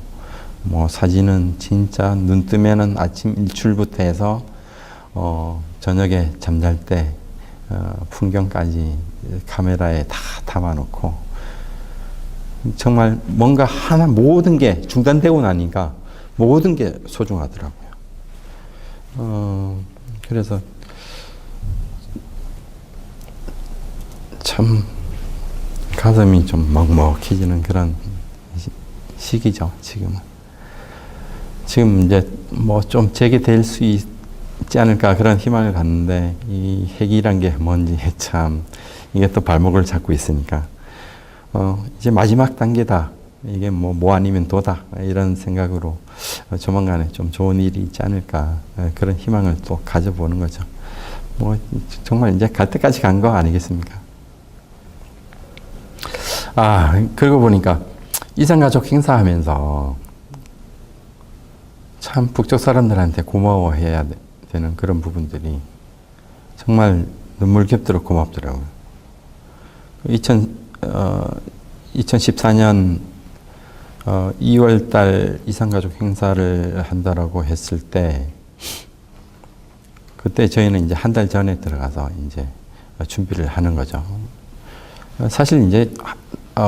뭐 사진은 진짜 눈 뜨면은 아침 일출부터 해서 저녁에 잠잘 때 풍경까지 카메라에 다 담아놓고, 정말 뭔가 하나 모든 게 중단되고 나니까 모든 게 소중하더라고요. 그래서 참 가슴이 좀 먹먹해지는 그런 시기죠, 지금은. 지금 이제 뭐 좀 재개될 수 있지 않을까 그런 희망을 갖는데, 이 핵이란 게 뭔지 참 이게 또 발목을 잡고 있으니까 이제 마지막 단계다. 이게 뭐 아니면 도다. 이런 생각으로 조만간에 좀 좋은 일이 있지 않을까 그런 희망을 또 가져보는 거죠. 뭐 정말 이제 갈 때까지 간 거 아니겠습니까? 그러고 보니까 이산가족 행사하면서 참 북쪽 사람들한테 고마워해야 되는 그런 부분들이 정말 눈물겹도록 고맙더라고요. 2014년 2월 달 이산가족 행사를 한다라고 했을 때, 그때 저희는 이제 한 달 전에 들어가서 이제 준비를 하는 거죠. 사실 이제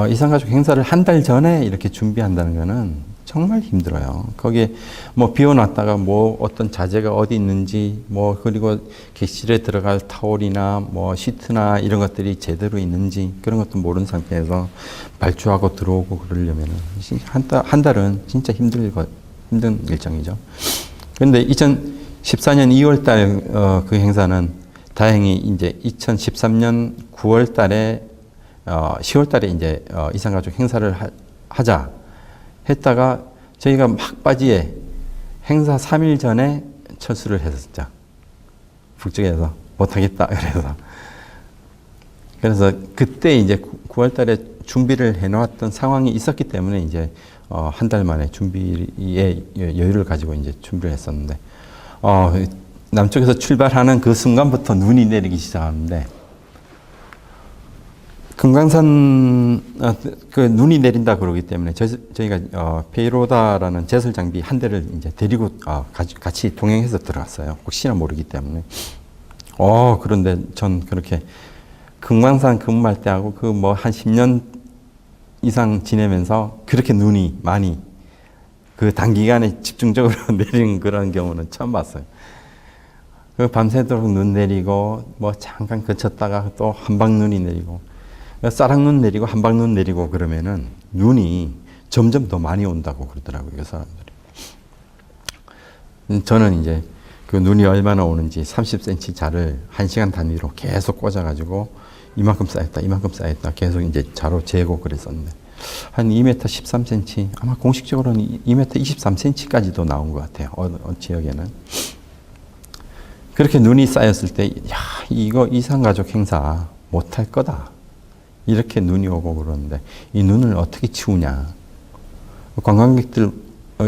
이산가족 행사를 한 달 전에 이렇게 준비한다는 거는 정말 힘들어요. 거기에 뭐 비워놨다가 뭐 어떤 자재가 어디 있는지, 뭐 그리고 객실에 들어갈 타올이나 뭐 시트나 이런 것들이 제대로 있는지 그런 것도 모르는 상태에서 발주하고 들어오고 그러려면은 한 달은 진짜 힘든 일정이죠. 그런데 2014년 2월 달 그 행사는 다행히 이제 2013년 9월 달에 10월 달에 이제 이산가족 행사를 하자 했다가 저희가 막바지에 행사 3일 전에 철수를 했었죠. 북쪽에서 못하겠다 그래서 그때 이제 9월 달에 준비를 해놓았던 상황이 있었기 때문에 이제 한 달 만에 준비에 여유를 가지고 이제 준비를 했었는데, 남쪽에서 출발하는 그 순간부터 눈이 내리기 시작하는데, 금강산 그 눈이 내린다 그러기 때문에 저희가 페이로다라는 제설 장비 한 대를 이제 데리고 같이 동행해서 들어갔어요. 혹시나 모르기 때문에. 그런데 전 그렇게 금강산 근무할 때하고 그 뭐 한 10년 이상 지내면서 그렇게 눈이 많이 그 단기간에 집중적으로 내리는 그런 경우는 처음 봤어요. 그 밤새도록 눈 내리고 뭐 잠깐 그쳤다가 또 한방 눈이 내리고, 쌀학눈 내리고 한방눈 내리고 그러면은 눈이 점점 더 많이 온다고 그러더라고요, 그 사람들이. 저는 이제 그 눈이 얼마나 오는지 30cm 자를 1시간 단위로 계속 꽂아가지고 이만큼 쌓였다 계속 이제 자로 재고 그랬었는데, 한 2m 13cm, 아마 공식적으로는 2m 23cm까지도 나온 것 같아요, 지역에는. 그렇게 눈이 쌓였을 때, 이거 이산가족 행사 못할 거다. 이렇게 눈이 오고 그러는데 이 눈을 어떻게 치우냐. 관광객들,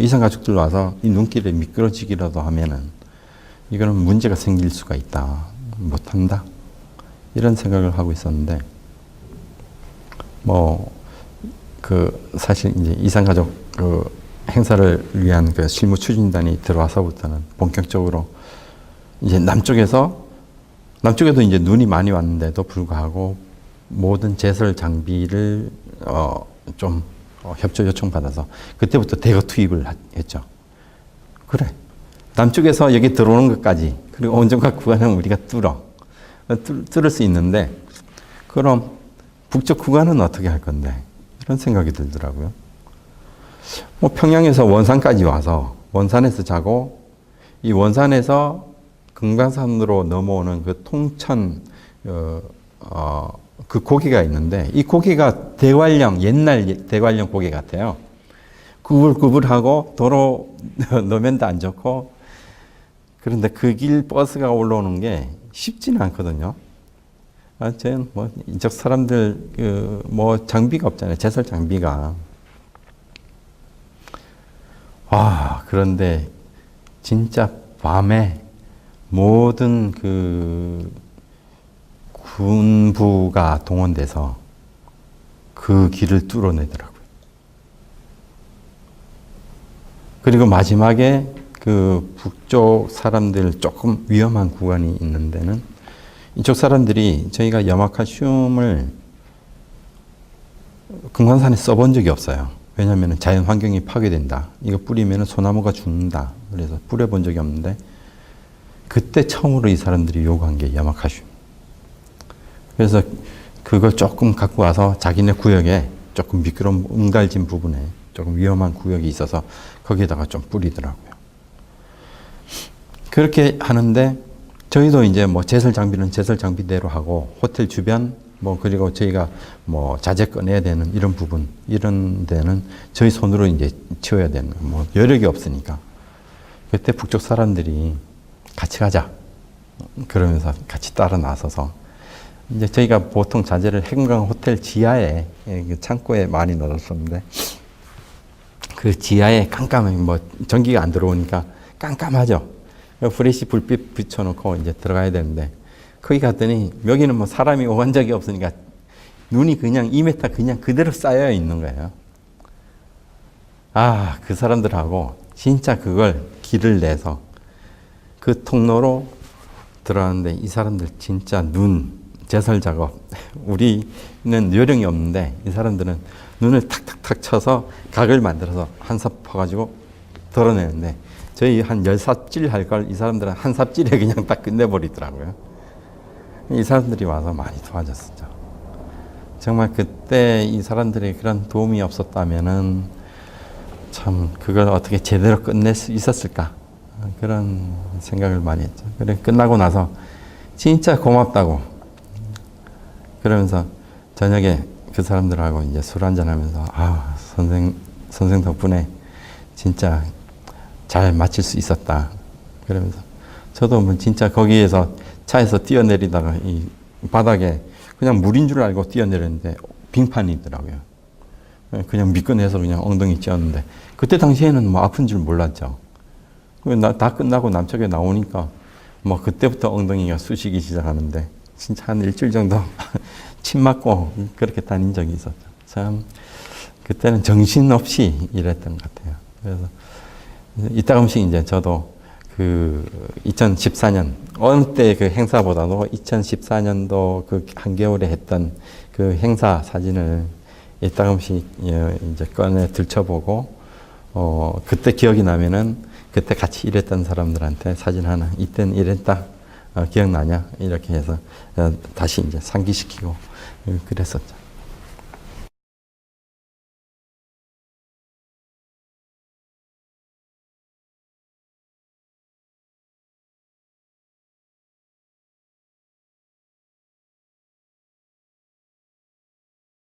이산가족들 와서 이 눈길에 미끄러지기라도 하면은 이거는 문제가 생길 수가 있다. 못한다. 이런 생각을 하고 있었는데, 사실 이제 이산가족 행사를 위한 그 실무 추진단이 들어와서부터는 본격적으로 이제 남쪽에도 이제 눈이 많이 왔는데도 불구하고 모든 제설 장비를 좀 협조 요청받아서 그때부터 대거 투입을 했죠. 그래, 남쪽에서 여기 들어오는 것까지, 그리고 온전각 구간은 우리가 뚫을 수 있는데, 그럼 북쪽 구간은 어떻게 할 건데? 이런 생각이 들더라고요. 평양에서 원산까지 와서 원산에서 자고, 이 원산에서 금강산으로 넘어오는 그 통천 그 고기가 있는데 이 고기가 대관령 옛날 대관령 고기 같아요. 구불구불하고 도로 노면도 안 좋고 그런데 그 길 버스가 올라오는 게 쉽지는 않거든요. 저는 뭐 이쪽 사람들 뭐 장비가 없잖아요. 제설 장비가. 와 그런데 진짜 밤에 모든 그 군부가 동원돼서 그 길을 뚫어내더라고요. 그리고 마지막에 그 북쪽 사람들 조금 위험한 구간이 있는 데는 이쪽 사람들이 저희가 염화칼슘을 금강산에 써본 적이 없어요. 왜냐하면 자연 환경이 파괴된다. 이거 뿌리면 소나무가 죽는다. 그래서 뿌려본 적이 없는데 그때 처음으로 이 사람들이 요구한 게 염화칼슘. 그래서 그걸 조금 갖고 와서 자기네 구역에 조금 미끄러운 응달진 부분에 조금 위험한 구역이 있어서 거기에다가 좀 뿌리더라고요. 그렇게 하는데 저희도 이제 뭐 제설 장비는 제설 장비대로 하고 호텔 주변 뭐 그리고 저희가 뭐 자재 꺼내야 되는 이런 부분 이런 데는 저희 손으로 이제 치워야 되는 뭐 여력이 없으니까 그때 북쪽 사람들이 같이 가자 그러면서 같이 따라 나서서 이제 저희가 보통 자재를 해금강 호텔 지하에 그 창고에 많이 넣었었는데 그 지하에 깜깜해 뭐 전기가 안 들어오니까 깜깜하죠. 프레시 불빛 붙여놓고 이제 들어가야 되는데 거기 갔더니 여기는 뭐 사람이 오간 적이 없으니까 눈이 그냥 2m 그냥 그대로 쌓여 있는 거예요. 아, 그 사람들하고 진짜 그걸 길을 내서 그 통로로 들어가는데 이 사람들 진짜 눈 제설 작업. 우리는 요령이 없는데 이 사람들은 눈을 탁탁탁 쳐서 각을 만들어서 한 삽 퍼가지고 덜어내는데 저희 한 10삽질 할 걸 이 사람들은 한 삽질에 그냥 딱 끝내버리더라고요. 이 사람들이 와서 많이 도와줬었죠. 정말 그때 이 사람들이 그런 도움이 없었다면은 참 그걸 어떻게 제대로 끝낼 수 있었을까 그런 생각을 많이 했죠. 그래 끝나고 나서 진짜 고맙다고 그러면서 저녁에 그 사람들하고 이제 술 한잔 하면서 아 선생 덕분에 진짜 잘 마칠 수 있었다. 그러면서 저도 뭐 진짜 거기에서 차에서 뛰어내리다가 이 바닥에 그냥 물인 줄 알고 뛰어내렸는데 빙판이더라고요. 그냥 미끈해서 그냥 엉덩이 찧었는데 그때 당시에는 뭐 아픈 줄 몰랐죠. 다 끝나고 남쪽에 나오니까 뭐 그때부터 엉덩이가 쑤시기 시작하는데 진짜 한 일주일 정도 침 맞고 그렇게 다닌 적이 있었죠. 참 그때는 정신없이 일했던 것 같아요. 그래서 이따금씩 이제 저도 그 2014년 어느 때 그 행사보다도 2014년도 그 한겨울에 했던 그 행사 사진을 이따금씩 이제 꺼내 들춰보고 그때 기억이 나면은 그때 같이 일했던 사람들한테 사진 하나 이때는 이랬다 기억나냐 이렇게 해서 다시 이제 상기시키고 그랬었죠.